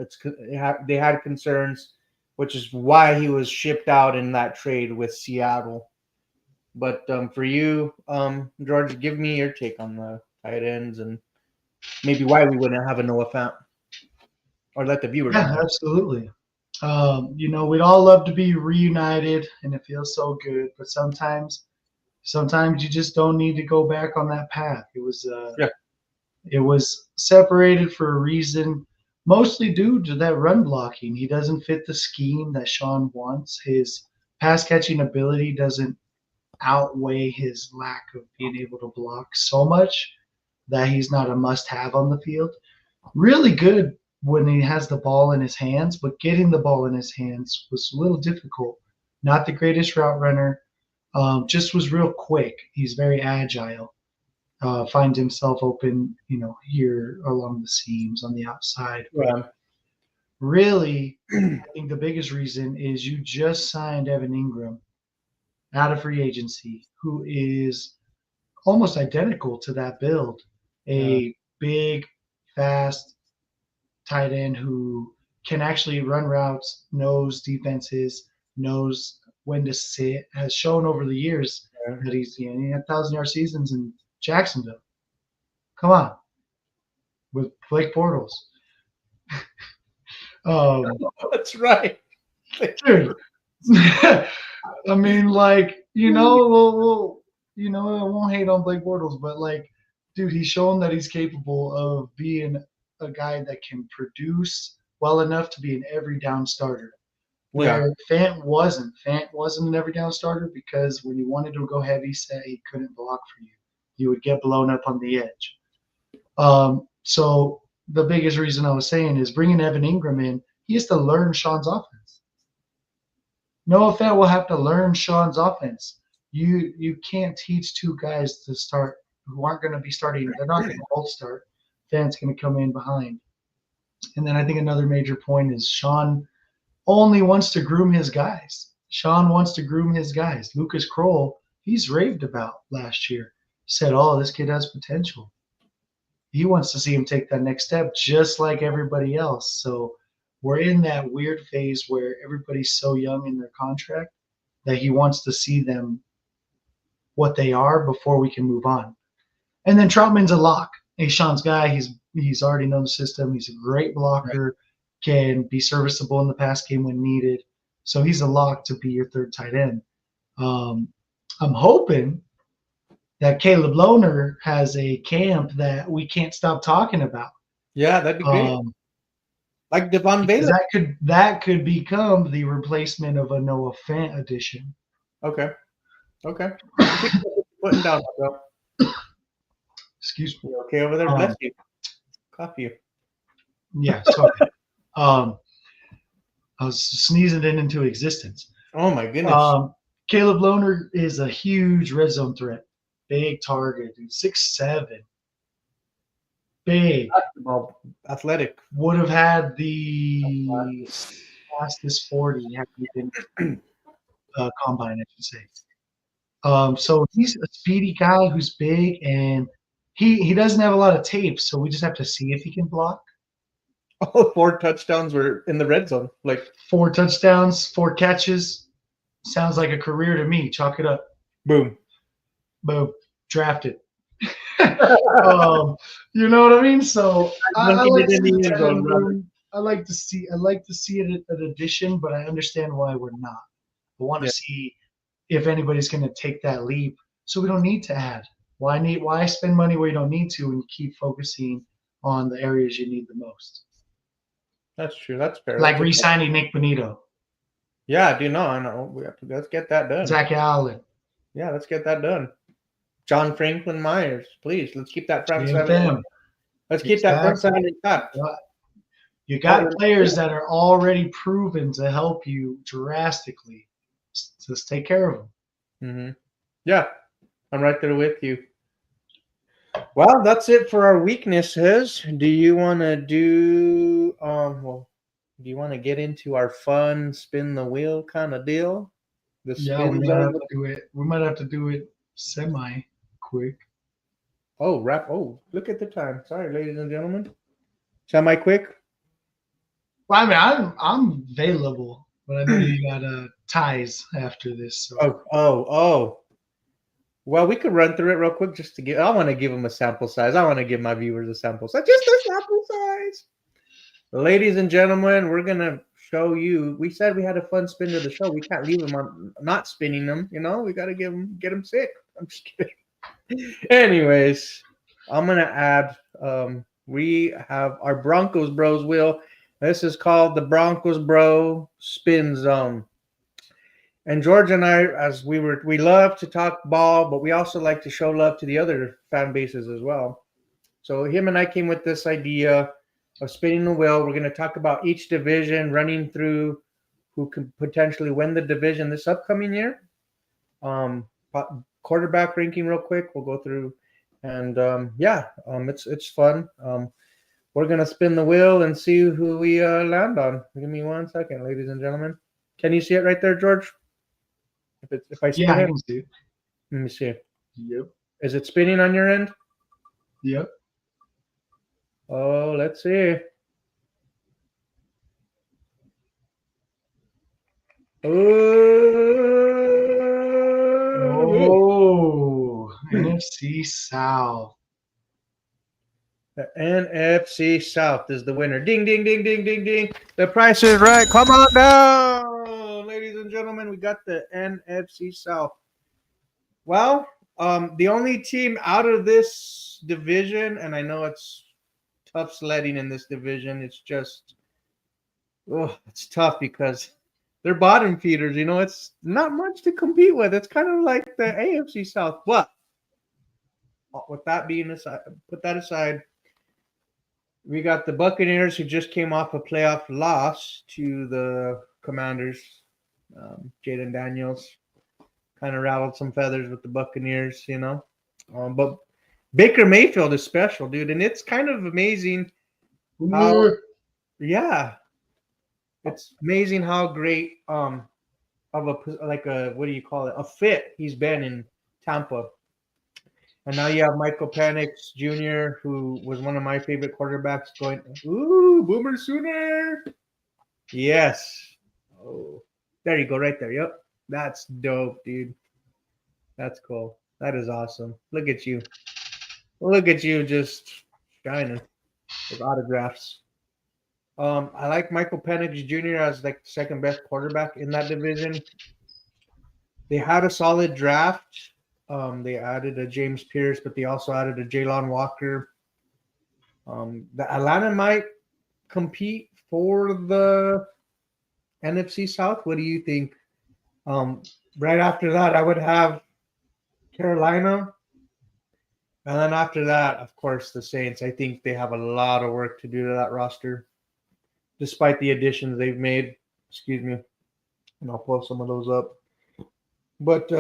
They had concerns, which is why he was shipped out in that trade with Seattle. But for you, George, give me your take on the tight ends and maybe why we wouldn't have a Noah Fant, or let the viewers know.
Absolutely. You know, we'd all love to be reunited, and it feels so good. But sometimes you just don't need to go back on that path. It was separated for a reason, mostly due to that run blocking. He doesn't fit the scheme that Sean wants. His pass catching ability doesn't outweigh his lack of being able to block so much that he's not a must-have on the field. Really good when he has the ball in his hands, but getting the ball in his hands was a little difficult. Not the greatest route runner. Just was real quick. He's very agile. Finds himself open, you know, here along the seams on the outside.
Yeah.
Really, I think the biggest reason is you just signed Evan Ingram out of free agency, who is almost identical to that build. A big, fast tight end who can actually run routes, knows defenses, knows when to sit, has shown over the years that he had 1,000-yard seasons in Jacksonville. Come on. With Blake Bortles.
That's right.
Dude. I mean, like, you know, I won't hate on Blake Bortles, but like, dude, he's shown that he's capable of being a guy that can produce well enough to be an every down starter. Where Fant wasn't. Fant wasn't an every down starter because when you wanted to go heavy set, he couldn't block for you. You would get blown up on the edge. So the biggest reason I was saying is bringing Evan Ingram in, he has to learn Sean's offense. Noah Fant will have to learn Sean's offense. You can't teach two guys to start who aren't going to be starting. They're not going to both start. Fant's going to come in behind. And then I think another major point is Sean only wants to groom his guys. Sean wants to groom his guys. Lucas Kroll, he's raved about last year. Said, oh, this kid has potential. He wants to see him take that next step just like everybody else. So we're in that weird phase where everybody's so young in their contract that he wants to see them what they are before we can move on. And then Troutman's a lock. He's Sean's guy. He's already known the system. He's a great blocker, can be serviceable in the pass game when needed. So he's a lock to be your third tight end. I'm hoping that Caleb Lohner has a camp that we can't stop talking about.
Yeah, that'd be great. Like Devon Baylor.
That could become the replacement of a Noah Fant addition.
Okay. Putting down, bro.
Excuse me.
You okay over there? Bless you. Coffee.
Yeah, sorry. I was sneezing it into existence.
Oh my goodness.
Caleb Lohner is a huge red zone threat. Big target, dude. 6'7". Big.
Well, athletic.
Would have had the fastest 40 had he been combine, I should say. So he's a speedy guy who's big, and he doesn't have a lot of tape, so we just have to see if he can block.
All 4 touchdowns were in the red zone. Like
4 touchdowns, 4 catches. Sounds like a career to me. Chalk it up.
boom.
Boom. Drafted. You know what I mean? So I like to see the tight end room. I like to see it at addition, but I understand why we're not. I want to see if anybody's going to take that leap. So we don't need to add. Why spend money where you don't need to, and you keep focusing on the areas you need the most?
That's true. That's fair.
Like re-signing Nick Bonito.
Yeah, I know. Let's get that done.
Zach Allen.
Yeah, let's get that done. John Franklin Myers, please. Let's keep that front seven.
Them.
Let's keep that front seven intact.
You got players that are already proven to help you drastically. Just take care of them.
Mm-hmm. Yeah, I'm right there with you. Well, that's it for our weaknesses. Do you want to do do you want to get into our fun spin the wheel kind of deal?
We might have to do it. We might have to do it semi quick.
Oh, look at the time. Sorry, ladies and gentlemen. Semi quick.
Well, I mean, I'm available, but I know you got ties after this. So.
Oh. Well, we could run through it real quick just to I want to give them a sample size. I want to give my viewers a sample size. Just a sample size. Ladies and gentlemen, we're going to show you. We said we had a fun spin to the show. We can't leave them on not spinning them. You know, we got to get them sick. I'm just kidding. Anyways, I'm going to add, we have our Broncos Bros wheel. This is called the Broncos Bro Spin Zone. And George and I, we love to talk ball, but we also like to show love to the other fan bases as well. So him and I came with this idea of spinning the wheel. We're going to talk about each division, running through who could potentially win the division this upcoming year. Quarterback ranking real quick. We'll go through, and it's fun. We're going to spin the wheel and see who we land on. Give me 1 second, ladies and gentlemen. Can you see it right there, George? If I spin
I can see it.
Let me see.
Yep.
Is it spinning on your end?
Yep.
Oh, let's see.
Oh, NFC South.
The NFC South is the winner. Ding, ding, ding, ding, ding, ding. The price is right. Come on down, ladies and gentlemen. We got the NFC South. Well, the only team out of this division, and I know it's tough sledding in this division. It's just, it's tough because they're bottom feeders. You know, it's not much to compete with. It's kind of like the AFC South. But with that being aside, put that aside. We got the Buccaneers, who just came off a playoff loss to the Commanders. Jaden Daniels kind of rattled some feathers with the Buccaneers, you know. But Baker Mayfield is special, dude, and it's kind of amazing how, it's amazing how great of a fit he's been in Tampa. And now you have Michael Penix Jr., who was one of my favorite quarterbacks, going, ooh, Boomer Sooner. Yes. Oh, there you go, right there. Yep. That's dope, dude. That's cool. That is awesome. Look at you. Look at you just shining with autographs. I like Michael Penix Jr. as like second best quarterback in that division. They had a solid draft. They added a James Pierce, but they also added a Jalen Walker. The Atlanta might compete for the NFC South. What do you think? Right after that, I would have Carolina. And then after that, of course, the Saints. I think they have a lot of work to do to that roster, despite the additions they've made. Excuse me. And I'll pull some of those up. But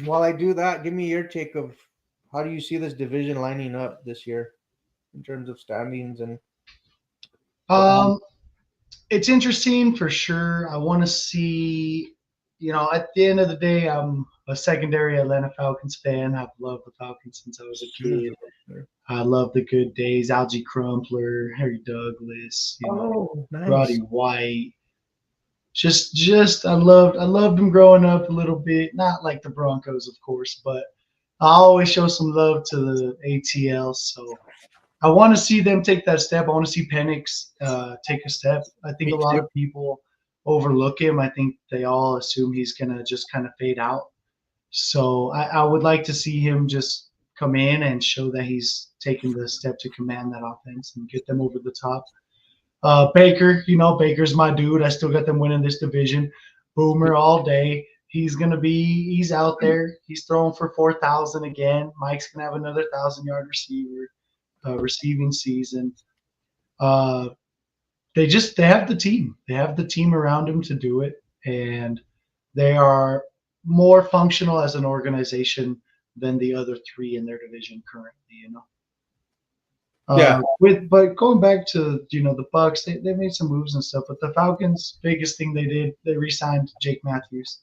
while I do that, give me your take of how do you see this division lining up this year in terms of standings and
It's interesting for sure. I want to see, at the end of the day, I'm a secondary Atlanta Falcons fan. I've loved the Falcons since I was a kid. I love the good days. Algie Crumpler, Harry Douglas,
nice.
Roddy White. Just I loved them growing up a little bit. Not like the Broncos, of course, but I always show some love to the ATL. So I want to see them take that step. I want to see Penix take a step. I think a lot of people overlook him. I think they all assume he's going to just kind of fade out. So I would like to see him just come in and show that he's taking the step to command that offense and get them over the top. Baker, Baker's my dude. I still got them winning this division. Boomer all day. He's out there. He's throwing for 4,000 again. Mike's going to have another 1,000-yard receiver. Receiving season. They have the team. They have the team around them to do it, and they are more functional as an organization than the other three in their division currently.
Yeah.
But going back to the Bucks, they made some moves and stuff. But the Falcons' biggest thing they did, they re-signed Jake Matthews.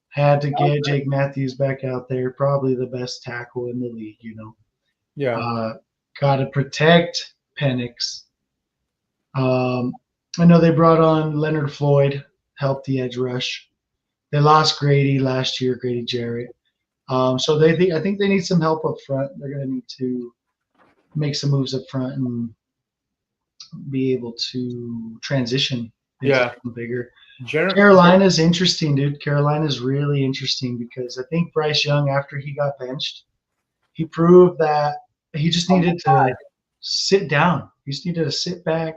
Had to get Jake Matthews back out there. Probably the best tackle in the league.
Yeah.
Got to protect Penix. I know they brought on Leonard Floyd, helped the edge rush. They lost Grady last year, Grady Jarrett. So I think they need some help up front. They're going to need to make some moves up front and be able to transition into something bigger. Carolina's interesting, dude. Carolina's really interesting because I think Bryce Young, after he got benched, he proved that he just needed to sit down. He just needed to sit back,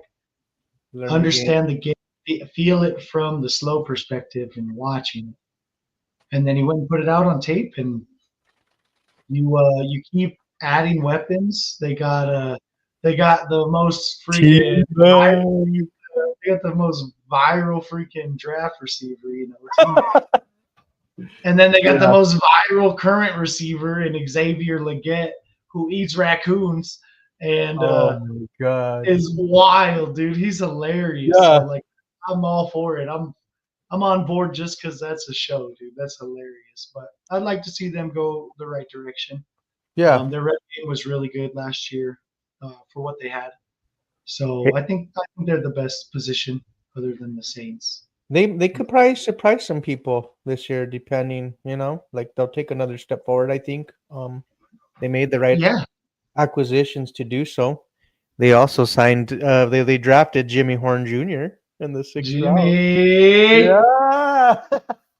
understand the game, feel it from the slow perspective and watching. And then he went and put it out on tape, and you keep adding weapons. They got the most freaking viral freaking draft receiver, and then they got the most viral current receiver in Xavier Leggett, who eats raccoons and
oh my God,
is wild, dude. He's hilarious.
Yeah.
So, I'm all for it. I'm on board just because that's a show, dude. That's hilarious. But I'd like to see them go the right direction.
Yeah.
Their red game was really good last year for what they had. So I think they're the best position other than the Saints.
They could probably surprise some people this year, depending, like they'll take another step forward. I think they made the right acquisitions to do so. They also signed. They drafted Jimmy Horn Jr. in the 6th round. Yeah,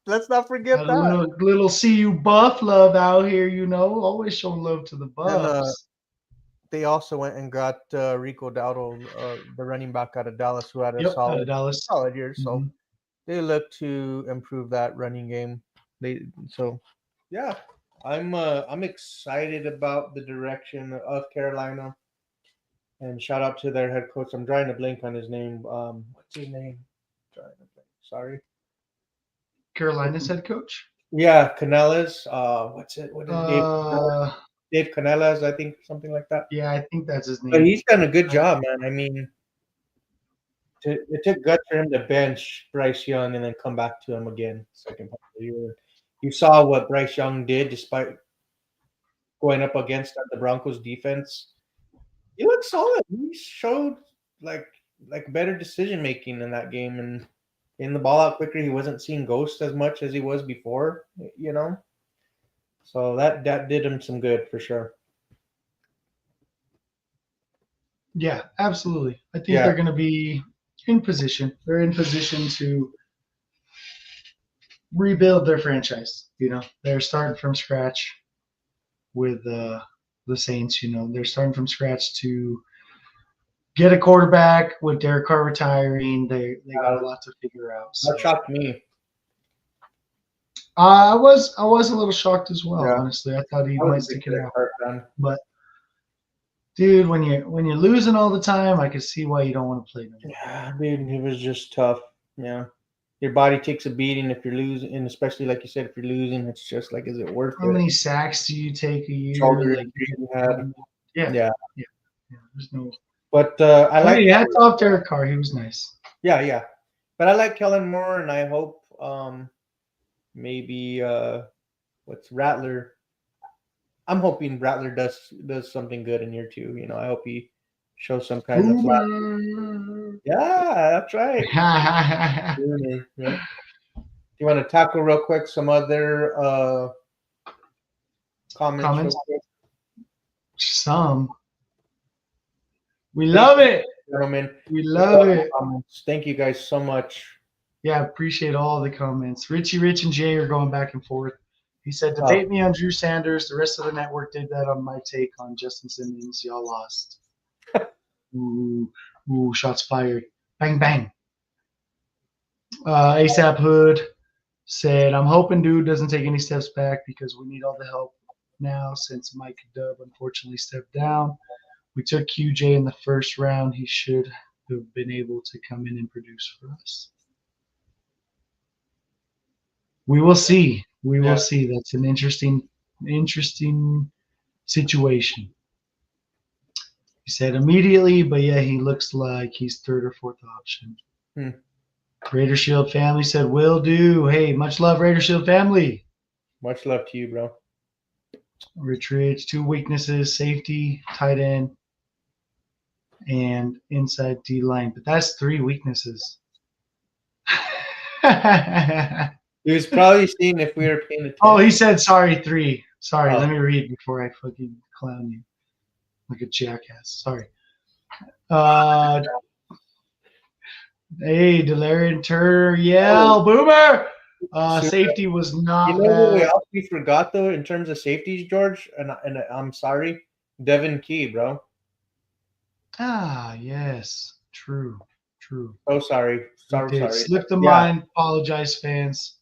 let's not forget that.
Little CU Buff love out here, always showing love to the Buffs.
And, they also went and got Rico Dowdle, the running back out of Dallas, who had a solid year. So they look to improve that running game. I'm excited about the direction of Carolina. And shout out to their head coach. I'm drawing a blank on his name. What's his name? Sorry.
Carolina's head coach?
Yeah, Canales. What's it? What is Dave Canales, I think, something like that.
Yeah, I think that's his name.
But he's done a good job, man. I mean, it took guts for him to bench Bryce Young and then come back to him again second part of the year. You saw what Bryce Young did despite going up against the Broncos defense. He looked solid. He showed like better decision making in that game and in the ball out quicker. He wasn't seeing ghosts as much as he was before, So that did him some good for sure.
Yeah, absolutely. I think they're going to be in position. They're in position to rebuild their franchise. They're starting from scratch with the Saints. They're starting from scratch to get a quarterback with Derek Carr retiring. They got a lot to figure out. So.
That shocked me.
I was a little shocked as well.
Yeah.
Honestly, I thought he
I
might
was a big
stick it out.
Hart fan.
But dude, when you're losing all the time, I can see why you don't want to play no more.
Yeah, dude, it was just tough. Yeah. Your body takes a beating if you're losing, and especially like you said, if you're losing, it's just like, is it worth
How
it?
many sacks do you take a year?
Shoulder
Like,
injury you had.
yeah,
Yeah.
yeah. There's no.
But I like.
Hey, hats off Derek Carr. He was nice.
Yeah. But I like Kellen Moore, and I hope maybe what's Rattler. I'm hoping Rattler does something good in year 2. You know, I hope he shows some kind of. Yeah, that's right. Yeah. Do you want to tackle real quick some other comments? Real quick?
Some. We love it.
Gentlemen,
We love it.
comments. Thank you guys so much.
Yeah, appreciate all the comments. Richie, Rich, and Jay are going back and forth. He said, debate me on Drew Sanders. The rest of the network did that on my take on Justin Simmons. Y'all lost. Ooh, shots fired. Bang, bang. ASAP Hood said, I'm hoping dude doesn't take any steps back because we need all the help now since Mike Dub unfortunately stepped down. We took QJ in the first round. He should have been able to come in and produce for us. We will see. We will see. That's an interesting situation. He said immediately, but yeah, he looks like he's third or fourth option. Raider Shield family said, will do. Hey, much love, Raider Shield family.
Much love to you, bro.
Rich, 2 weaknesses, safety, tight end, and inside D line. But that's 3 weaknesses.
He was probably seeing if we were paying attention.
Oh, he said, sorry, 3. Sorry, let me read before I fucking clown you. Like a jackass. Sorry. Hey, Delarian Turner, yell, boomer! Safety was not
You know
bad.
what else we forgot, though, in terms of safeties, George? And I'm sorry. Devin Key, bro.
Yes. True.
Oh, sorry. Sorry.
Slip the mind. Apologize, fans.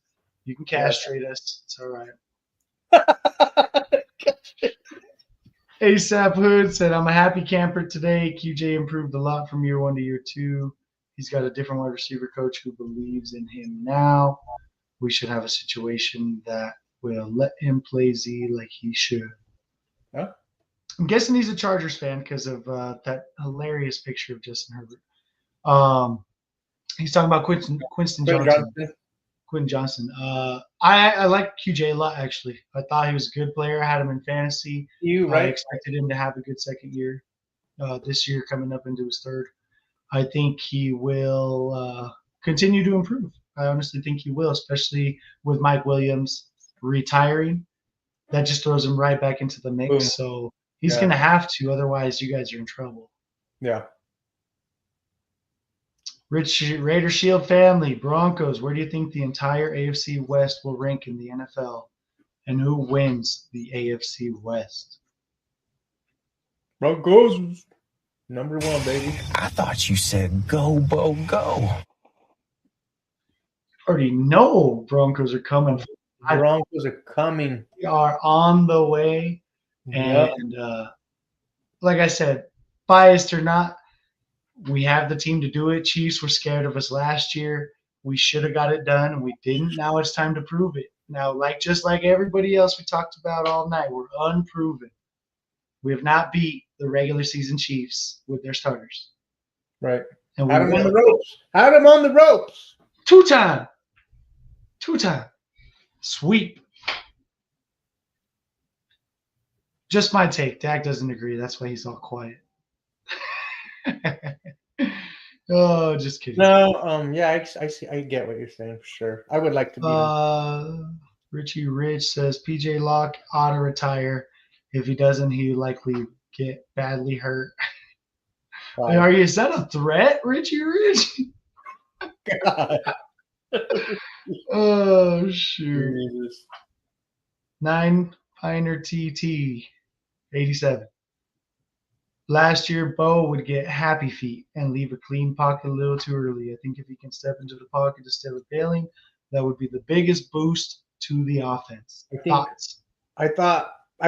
You can castrate us. It's all right. ASAP Hood said, I'm a happy camper today. QJ improved a lot from year 1 to year 2. He's got a different wide receiver coach who believes in him now. We should have a situation that will let him play Z like he should.
Huh?
I'm guessing he's a Chargers fan because of that hilarious picture of Justin Herbert. He's talking about Quinton Johnson. Quentin Johnson. I like QJ a lot, actually. I thought he was a good player. I had him in fantasy. I expected him to have a good second year. This year coming up into his third. I think he will continue to improve. I honestly think he will, especially with Mike Williams retiring. That just throws him right back into the mix. Boom. So he's going to have to. Otherwise, you guys are in trouble.
Yeah.
Rich Raider Shield family, Broncos, where do you think the entire AFC West will rank in the NFL? And who wins the AFC West?
Broncos, number 1, baby.
I thought you said go, Bo, go.
Already know Broncos are coming.
Broncos are coming.
They are on the way. And like I said, biased or not, we have the team to do it. Chiefs were scared of us last year. We should have got it done. We didn't. Now it's time to prove it. Now, just like everybody else we talked about all night, we're unproven. We have not beat the regular season Chiefs with their starters.
Right.
And
had them on the ropes. Had them on the ropes.
2-time. Sweep. Just my take. Dak doesn't agree. That's why he's all quiet. Oh, just kidding.
No, yeah, I see. I get what you're saying for sure. I would like to be.
Richie Rich says PJ Locke ought to retire. If he doesn't, he likely get badly hurt. Wow. Is that a threat, Richie Rich? God. Oh shoot! Jesus. 9 Pioneer TT 87. Last year, Bo would get happy feet and leave a clean pocket a little too early. I think if he can step into the pocket instead of bailing, that would be the biggest boost to the offense.
I think
Thoughts?
I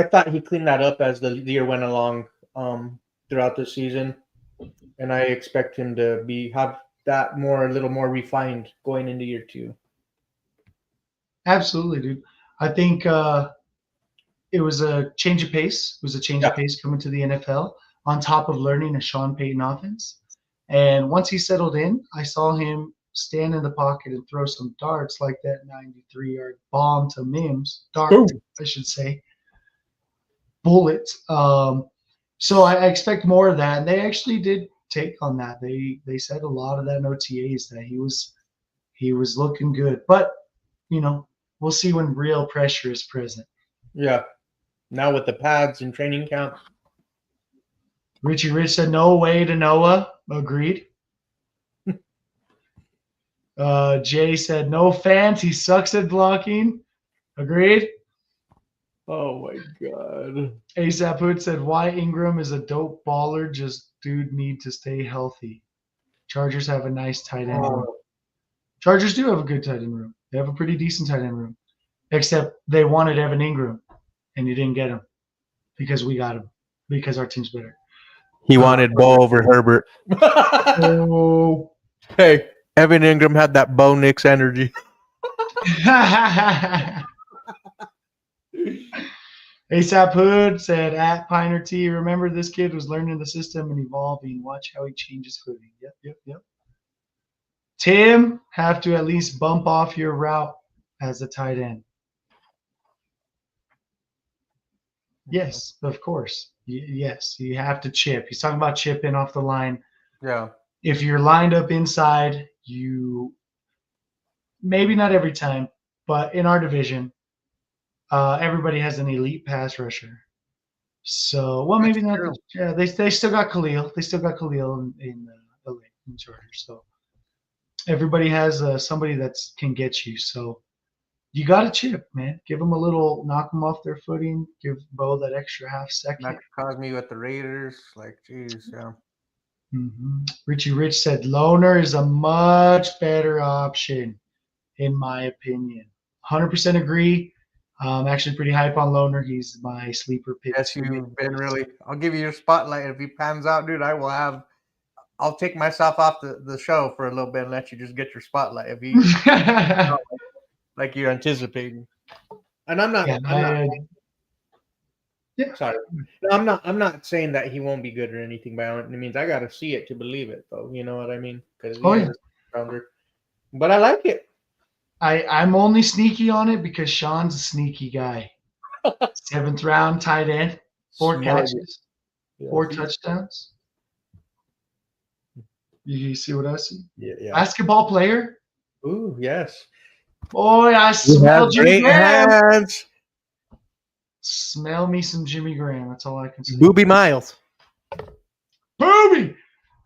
thought he cleaned that up as the year went along throughout the season, and I expect him to have that a little more refined going into year 2.
Absolutely, dude. I think it was a change of pace. It was a change of pace coming to the NFL on top of learning a Sean Payton offense. And once he settled in, I saw him stand in the pocket and throw some darts like that 93-yard bomb to Mims. Dart, I should say. Bullet. So I expect more of that. And they actually did take on that. They said a lot of that in OTAs that he was looking good. But, we'll see when real pressure is present.
Yeah. Now with the pads and training camp.
Richie Rich said no way to Noah. Agreed. Jay said no fans. He sucks at blocking. Agreed.
Oh my God.
ASAP Hood said why Ingram is a dope baller. Just dude need to stay healthy. Chargers have a nice tight end room. Chargers do have a good tight end room. They have a pretty decent tight end room. Except they wanted Evan Ingram, and you didn't get him because we got him because our team's better.
He wanted Bo over Herbert.
Oh.
Hey, Evan Ingram had that Bo Nix energy.
ASAP Hood said at Piner T, remember this kid was learning the system and evolving. Watch how he changes footing. Yep. Tim, have to at least bump off your route as a tight end. Yes, of course. Yes, you have to chip. He's talking about chipping off the line.
Yeah.
If you're lined up inside, you maybe not every time, but in our division, everybody has an elite pass rusher. So, well, maybe not. Yeah, they still got Khalil. They still got Khalil in LA in Chargers. So everybody has somebody that can get you. So you got to chip, man. Give them a little, knock them off their footing. Give Bo that extra half second.
That caused me with the Raiders. Like, geez, yeah.
Mm-hmm. Richie Rich said loner is a much better option, in my opinion. 100% agree. I'm actually pretty hype on loner. He's my sleeper pick.
Yes, you've been really. I'll give you your spotlight. If he pans out, dude, I'll take myself off the show for a little bit and let you just get your spotlight. If he like you're anticipating. And I'm not. Sorry. No, I'm not saying that he won't be good or anything by any means. I got to see it to believe it, though. You know what I mean? Because but I like it.
I'm only sneaky on it because Sean's a sneaky guy. 7th round tight end, 4 catches, 4 touchdowns. You see what I see?
Yeah.
Basketball player.
Ooh, yes.
Boy, I smell Jimmy Graham.
Hands.
Smell me some Jimmy Graham. That's all I can say.
Booby Miles.
Booby.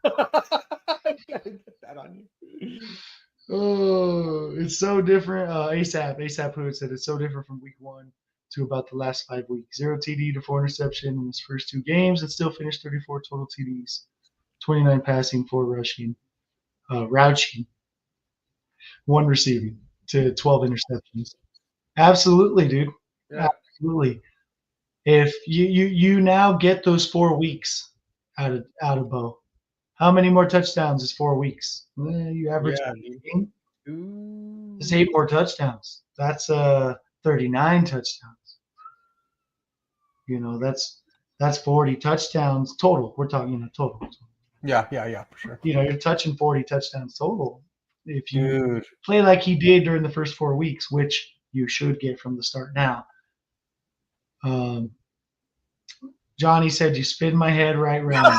Get that on you.
Oh, it's so different. ASAP Hood said it's so different from week 1 to about the last 5 weeks. 0 TD to 4 interception in his first 2 games, and still finished 34 total TDs, 29 passing, 4 rushing, Rouching, 1 receiving to 12 interceptions. Absolutely, dude. Yeah. Absolutely. If you now get those 4 weeks out of Bo. How many more touchdowns is 4 weeks? You average 18. It's 8 more touchdowns. That's 39 touchdowns. That's 40 touchdowns total. We're talking total.
Yeah, for sure.
You're touching 40 touchdowns total if you play like he did during the first 4 weeks, which you should get from the start now. Johnny said, you spin my head right round.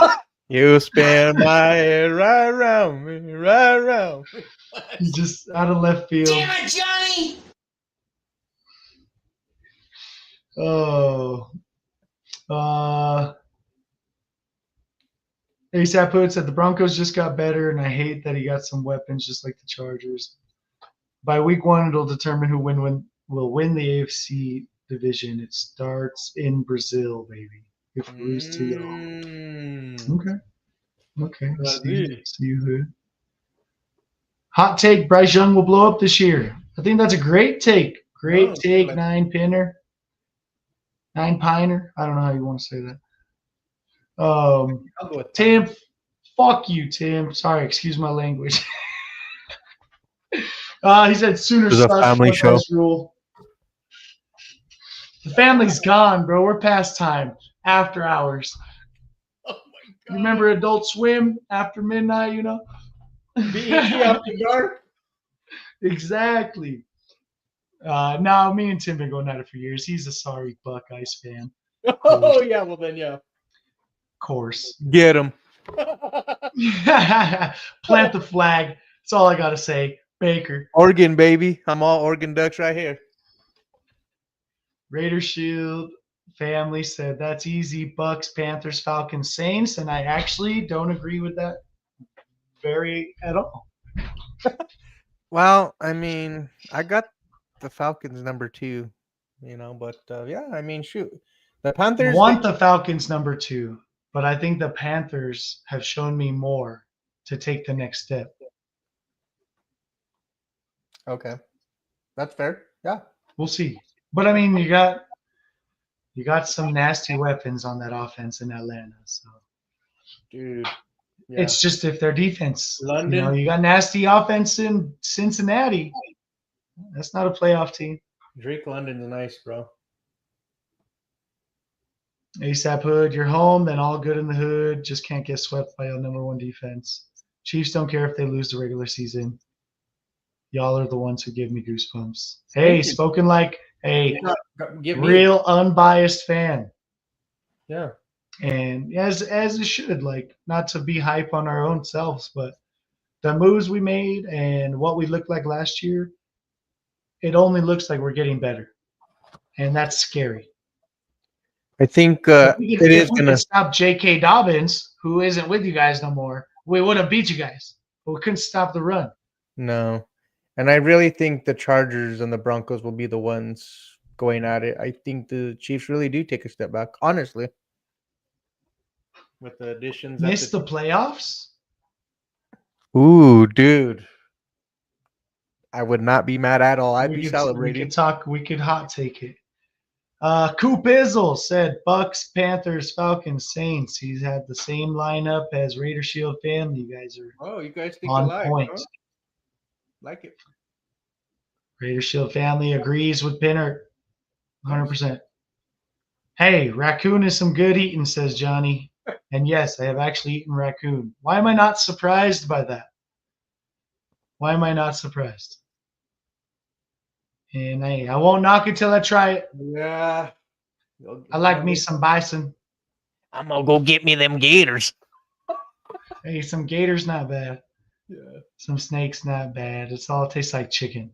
You spin my head right round me, right round.
He's just out of left field.
Damn it, Johnny!
Oh. ASAP Hood said the Broncos just got better, and I hate that he got some weapons just like the Chargers. By week 1, it'll determine who will win the AFC division. It starts in Brazil, baby. If we lose to y'all. Okay. See you, Hood. Hot take, Bryce Young will blow up this year. I think that's a great take. Great
No,
take,
like-
9-pinner. 9-piner. I don't know how you want to say that.
I'll go with
Tim, fuck you, Tim. Sorry, excuse my language. He said Sooner
This is a
sucks.
family show.
Broncos rule. The family's gone, bro. We're past time. After hours.
Oh my God.
You remember Adult Swim after midnight, you know?
BET after dark.
Exactly. No, me and Tim been going at it for years. He's a sorry Buckeyes fan.
Oh yeah, well then yeah.
Of course.
Get him.
Plant the flag. That's all I gotta say. Baker.
Oregon, baby. I'm all Oregon Ducks right here.
Raider Shield family said that's easy. Bucks, Panthers, Falcons, Saints, and I actually don't agree with that very at all.
Well, I mean, I got the Falcons number 2, but yeah, I mean, shoot. The
I
Panthers.
want the Falcons number 2, but I think the Panthers have shown me more to take the next step.
Okay. That's fair. Yeah.
We'll see. But I mean, you got some nasty weapons on that offense in Atlanta. So
Dude. Yeah.
it's just if their defense.
London.
You got nasty offense in Cincinnati. That's not a playoff team.
Drake London's nice, bro.
ASAP Hood, you're home, then all good in the hood. Just can't get swept by a #1 defense. Chiefs don't care if they lose the regular season. Y'all are the ones who give me goosebumps. Hey, spoken like a
Give me
real unbiased fan.
yeah.
And as it should, like, not to be hype on our own selves, but the moves we made and what we looked like last year, it only looks like we're getting better. And that's scary.
I think
If we could-
it
if
is
we
going to.
could stop J.K. Dobbins, who isn't with you guys no more, we would have beat you guys. But we couldn't stop the run.
No. And I really think the Chargers and the Broncos will be the ones going at it. I think the Chiefs really do take a step back, honestly.
With the additions. at
Missed the playoffs?
Ooh, dude. I would not be mad at all. I'd
We
be
could-
celebrating.
We could hot take it. Coop Izzle said Bucks, Panthers, Falcons, Saints. He's had the same lineup as Raider Shield family. You guys are
Oh, you guys think
on
alike,
point.
huh? Like it.
Raider Shield family agrees with Pinner 100%. Hey, raccoon is some good eating, says Johnny. And yes, I have actually eaten raccoon. Why am I not surprised by that? Why am I not surprised? And hey, I won't knock it till I try it.
Yeah.
I like me some bison.
I'm going to go get me them gators.
Hey, some gators not bad.
Yeah.
Some snakes not bad. It's all tastes like chicken.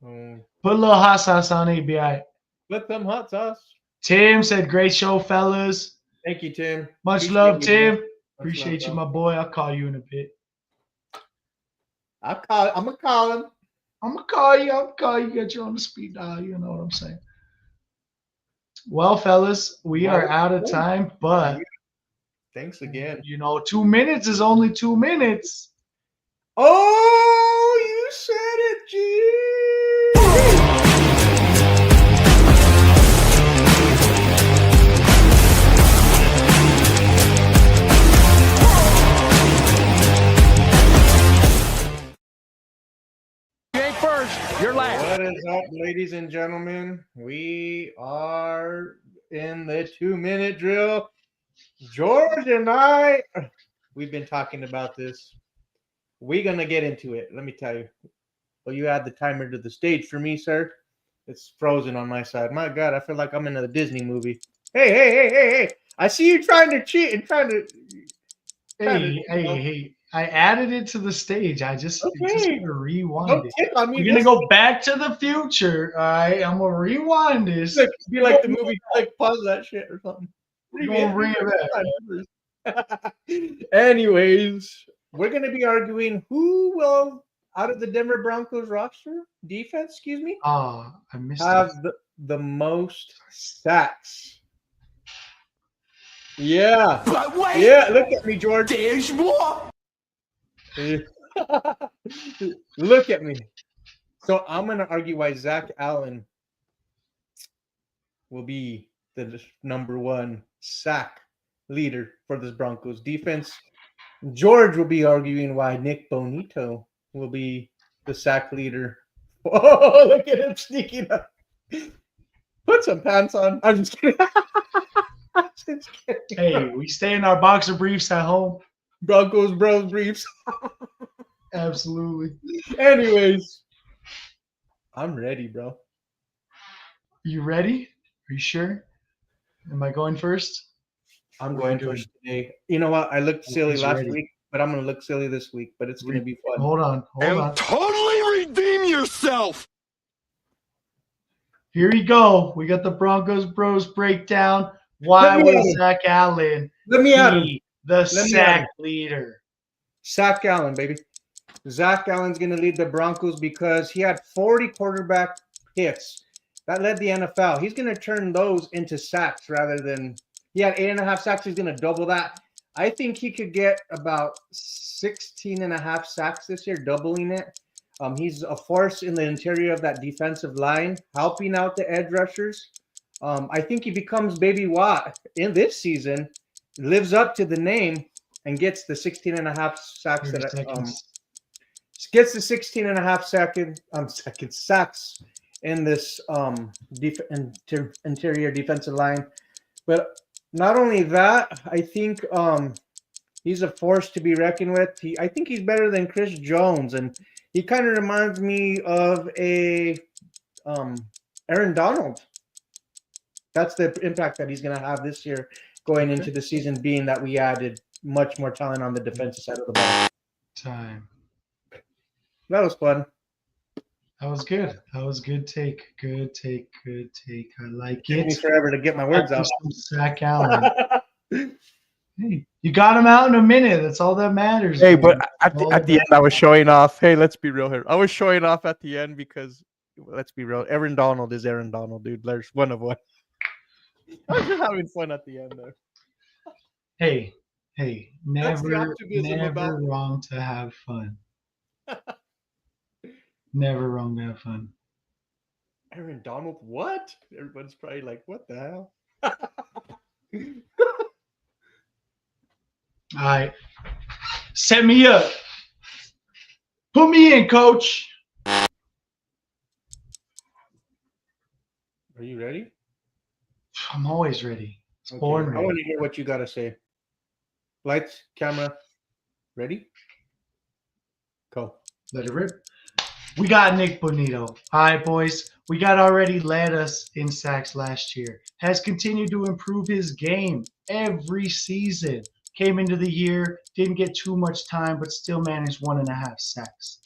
Mm.
Put a little hot sauce on it, be all right.
Let them hot sauce.
Tim said, great show, fellas.
Thank you, Tim.
Much
Appreciate
love,
you,
Tim.
bro. Much
Appreciate you,
love,
my boy. I'll call you in a bit.
I'm gonna call him.
I'm gonna call you. I'll call you. Get you on the speed dial. You know what I'm saying. Well, fellas, we are out of time, but
Thanks again.
2 minutes is only 2 minutes.
Oh, you said it, G.
You ain't first, you're last.
What is up, ladies and gentlemen? We are in the 2-minute drill. George and I, we've been talking about this. We're going to get into it. Let me tell you. Well, you add the timer to the stage for me, sir. It's frozen on my side. My God, I feel like I'm in a Disney movie. Hey. I see you trying to cheat and trying to.
Hey. I added it to the stage. I just
Okay.
gonna rewind
Don't
it.
tip on me.
We're gonna go back to the future. All right, I'm gonna rewind this.
Be like the movie, like pause that shit or something.
We're gonna bring it back.
Anyways, we're going to be arguing who will, out of the Denver Broncos roster, defense, excuse me,
I missed
have
it.
the most sacks. Yeah.
But wait,
Yeah, look at me, George.
there's more.
Look at me.
So I'm gonna argue why Zach Allen will be the number one sack leader for this Broncos defense. George will be arguing why Nick Bonito will be the sack leader. Oh, look at him sneaking up. Put some pants on. I'm just kidding. I'm just kidding.
Hey, we stay in our boxer briefs at home.
Broncos Bros briefs.
Absolutely.
Anyways, I'm ready, bro.
You ready? Are you sure? Am I going first?
I'm
What are you
going first today. You know what? I looked silly
He's
last
ready.
week, but I'm gonna look silly this week. But it's gonna be fun.
Hold on.
Totally redeem yourself.
Here we go. We got the Broncos Bros breakdown. Why
Let me
was Zach Allen
Let me at him.
the
me at
sack
him.
leader?
Zach Allen, baby. Zach Allen's going to lead the Broncos because he had 40 quarterback hits. That led the NFL. He's going to turn those into sacks rather than he had 8.5 sacks. He's going to double that. I think he could get about 16.5 sacks this year, doubling it. He's a force in the interior of that defensive line, helping out the edge rushers. I think he becomes Baby Watt in this season, lives up to the name, and gets the 16.5 sacks that gets the 16.5 sacks in this interior defensive line. But not only that, I think he's a force to be reckoned with. I think he's better than Chris Jones, and he kind of reminds me of a Aaron Donald. That's the impact that he's going to have this year going into the season, being that we added much more talent on the defensive side of the ball.
Time.
That was fun.
That was good. That was good take. Good take. Good take. I like
It took me
it.
forever to get my words out.
Zach Allen. Hey, you got him out in a minute. That's all that matters.
Hey,
man.
but at
All
the end, I was showing off. Hey, let's be real here. I was showing off at the end because, let's be real, Aaron Donald is Aaron Donald, dude. There's one of one. I was just having fun at the end there.
Hey,
That's the
never
optimism about it.
wrong to have fun. Never wrong to have fun.
Aaron Donald, what? Everybody's probably like, what the hell?
All right. Set me up. Put me in, coach.
Are you ready?
I'm always ready. It's
Okay,
born
I
ready.
want to hear what you got to say. Lights, camera, ready? Go.
Let it rip. We got Nick Bonito. All right, boys. We got already led us in sacks last year. Has continued to improve his game every season. Came into the year, didn't get too much time, but still managed 1.5 sacks.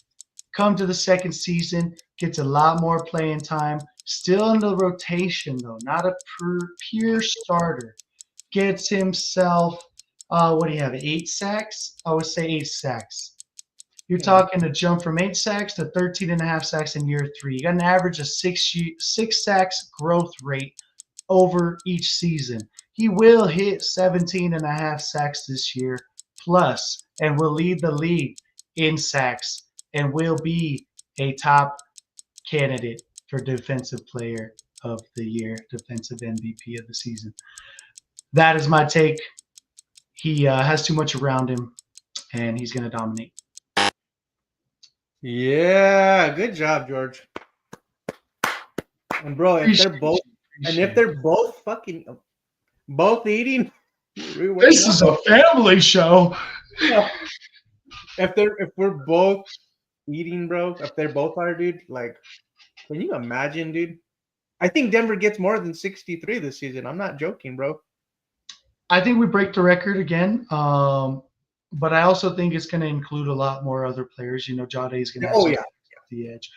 Come to the second season, gets a lot more playing time. Still in the rotation, though, not a pure starter. Gets himself, what do you have, 8 sacks? I would say 8 sacks. You're talking a jump from 8 sacks to 13.5 sacks in year 3. You got an average of 6 sacks growth rate over each season. He will hit 17.5 sacks this year plus, and will lead the league in sacks and will be a top candidate for Defensive Player of the Year, Defensive MVP of the season. That is my take. He has too much around him, and he's going to dominate.
Yeah, good job, George. And bro, if they're both fucking both eating,
This is a family show.
If we're both eating, bro, if they're both are, dude, like, can you imagine, dude? I think Denver gets more than 63 this season. I'm not joking, bro.
I think we break the record again. But I also think it's going to include a lot more other players. You know, Jade is going to have the edge.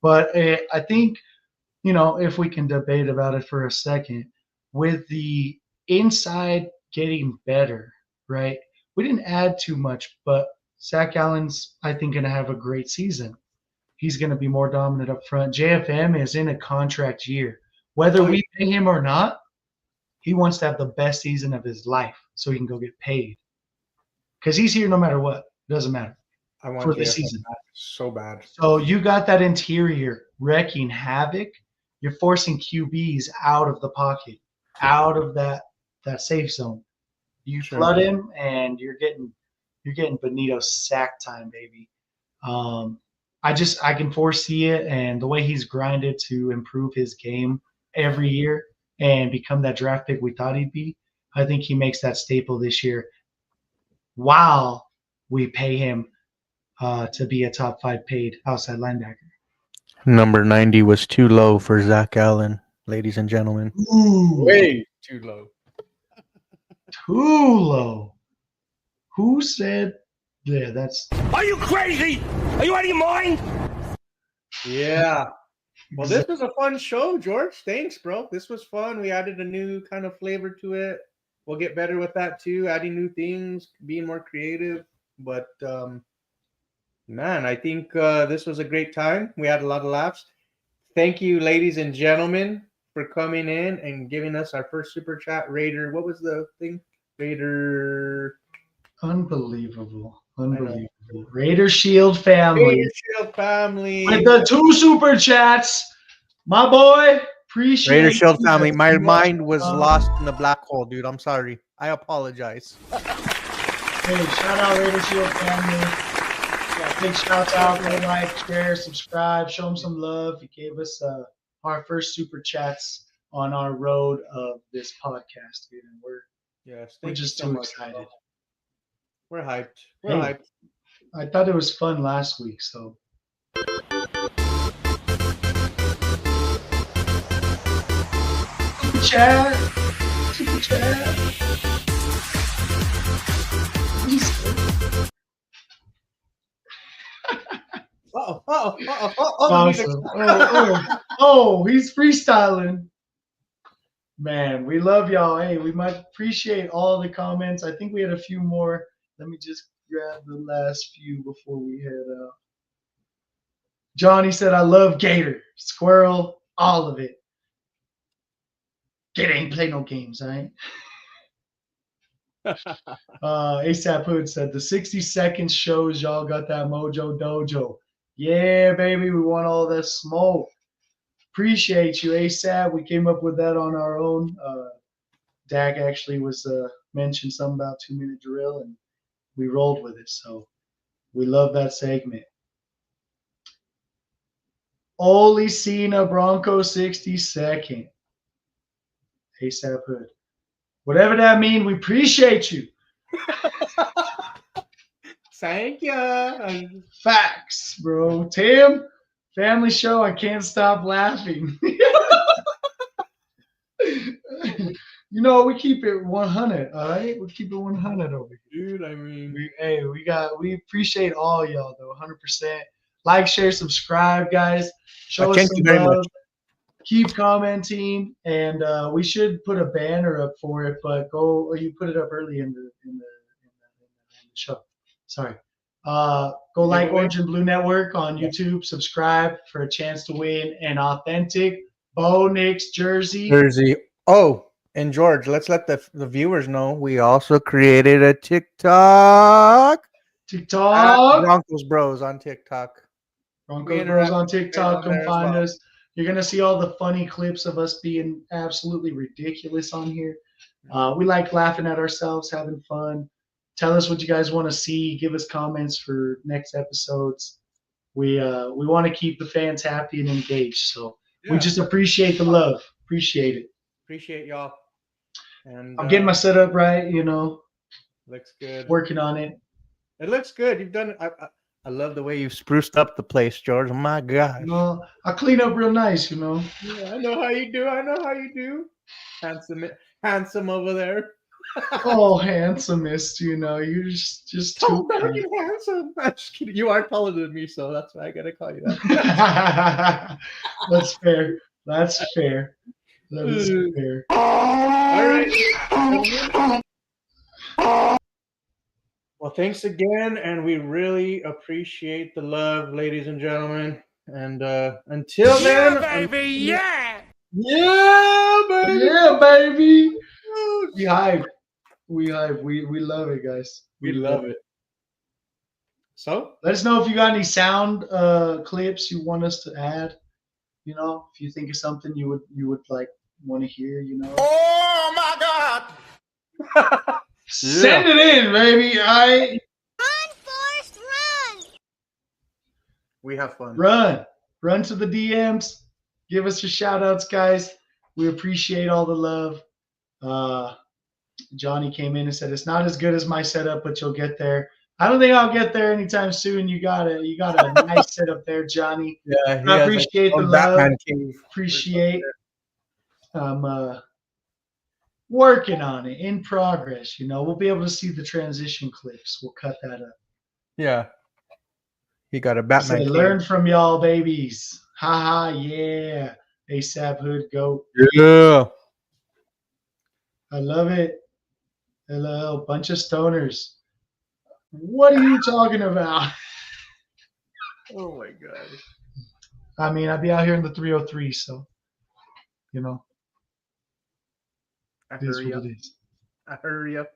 But I think, you know, if we can debate about it for a second, with the inside getting better, right? We didn't add too much, but Zach Allen's, I think, going to have a great season. He's going to be more dominant up front. JFM is in a contract year. Whether we pay him or not, he wants to have the best season of his life so he can go get paid. Because he's here no matter what. It doesn't matter.
I want
for the
JSN
season.
so bad.
So you got that interior wrecking havoc. You're forcing QBs out of the pocket, out of that safe zone. You
Sure.
flood him, and you're getting Benito sack time, baby. I can foresee it, and the way he's grinded to improve his game every year and become that draft pick we thought he'd be. I think he makes that staple this year. While we pay him to be a top 5 paid outside linebacker.
Number 90 was too low for Zach Allen, ladies and gentlemen.
Ooh,
Way too low.
too low. Who said? Yeah, that's.
Are you crazy? Are you out of your mind?
Yeah. Well, this was a fun show, George. Thanks, bro. This was fun. We added a new kind of flavor to it. We'll get better with that too, adding new things, being more creative. But man, I think this was a great time. We had a lot of laughs. Thank you, ladies and gentlemen, for coming in and giving us our first super chat. Raider, what was the thing? Raider.
Unbelievable. Raider Shield family.
Raider Shield family.
With the 2 super chats. My boy, appreciate
Raider Shield
you.
family. My mind was lost in the black hole, dude. I'm sorry. I apologize.
Hey, shout out Raider Shield family. Yeah, big shout out. Go like, share, subscribe, show them some love. He gave us our first super chats on our road of this podcast, dude. And we're just too excited.
We're hyped. We're hyped.
I thought it was fun last week, so. Super chat. Super chat. Awesome. Oh, he's freestyling. Man, we love y'all. Hey, we might appreciate all the comments. I think we had a few more. Let me just grab the last few before we head out. Johnny said, I love Gator, Squirrel, all of it. Gator ain't play no games, all right? ASAP Hood said, the 60 seconds shows y'all got that mojo dojo. Yeah, baby, we want all that smoke. Appreciate you, ASAP. We came up with that on our own. Dak actually was mentioned something about 2-minute drill, and we rolled with it. So we love that segment. Only Cena Bronco 62nd. ASAP Hood. Whatever that means, we appreciate you.
Thank you.
Facts, bro. Tim, family show. I can't stop laughing. You know, we keep it 100, all right? We keep it 100 over here.
Dude, I mean.
We appreciate all y'all, though, 100%. Like, share, subscribe, guys. Show us some love. Keep commenting, and we should put a banner up for it, but you put it up early in the show. Sorry. Go like Orange and Blue Network on YouTube. Subscribe for a chance to win an authentic Bo Nix jersey.
Oh, and George, let's let the viewers know we also created a TikTok. Broncos Bros on TikTok.
Broncos Bros on TikTok. Come find us. You're going to see all the funny clips of us being absolutely ridiculous on here. We like laughing at ourselves, having fun. Tell us what you guys want to see. Give us comments for next episodes. We want to keep the fans happy and engaged. So we just appreciate the love. Appreciate it.
Appreciate y'all. And
I'm getting my setup right, you know.
Looks good.
Working on it.
It looks good. You've done it. I love the way you've spruced up the place, George. Oh my gosh.
No, I clean up real nice, you know.
Yeah, I know how you do. Handsome over there.
Oh, handsomest, you know. You're just too
handsome. I'm just kidding. You are taller than me, so that's why I gotta call you that.
That's fair. That is fair.
All right. Well, thanks again, and we really appreciate the love, ladies and gentlemen. And until then,
baby, yeah,
baby. We hype. We love it, guys.
We love it. So
Let us know if you got any sound clips you want us to add. You know, if you think of something you would like want to hear. You know.
Oh my God!
Send it in, baby. All right.
Run, Forrest, run!
we have fun.
Run to the DMs. Give us your shout outs, guys. We appreciate all the love. Johnny came in and said it's not as good as my setup, but you'll get there. I don't think I'll get there anytime soon. You got a nice setup there, Johnny.
Yeah,
I appreciate the love.
Batman cave.
Appreciate. Working on it, in progress. You know, we'll be able to see the transition clips. We'll cut that up.
Yeah. He got a
Say,
Batman cave.
learn from y'all, babies. Haha, yeah. ASAP Hood goat.
Yeah.
I love it. Hello, bunch of stoners. What are you talking about?
Oh my god.
I mean, I'd be out here in the 303, so you know,
I
it is
hurry
what
up.
it is.
I hurry up.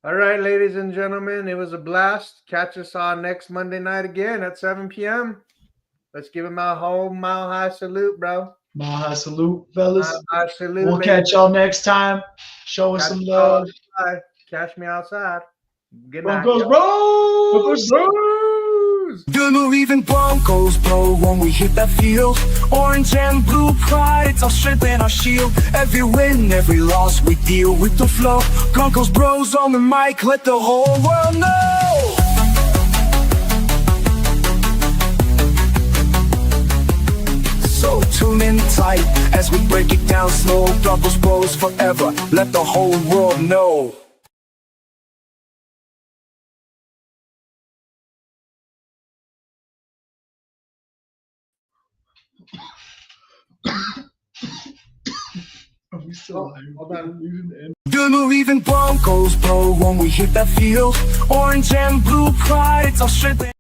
All right, ladies and gentlemen, it was a blast. Catch us on next Monday night again at 7 p.m. Let's give him a whole mile high salute, bro.
Maha salute, fellas.
Mile high salute.
We'll
ladies.
catch y'all next time. Show us
Catch
some
me
love.
outside. Catch me outside. Good night.
Broncos,
Broncos
bros.
Bros.
Believing Broncos, bro, when we hit that field. Orange and blue pride, it's our strength and our shield. Every win, every loss, we deal with the flow. Broncos bros on the mic, let the whole world know. So tune in tight as we break it down slow. Broncos bros forever, let the whole world know.
Are we still live?
Hold on.
Believing Broncos, bro, when we hit that field. Orange and blue pride, it's our strength.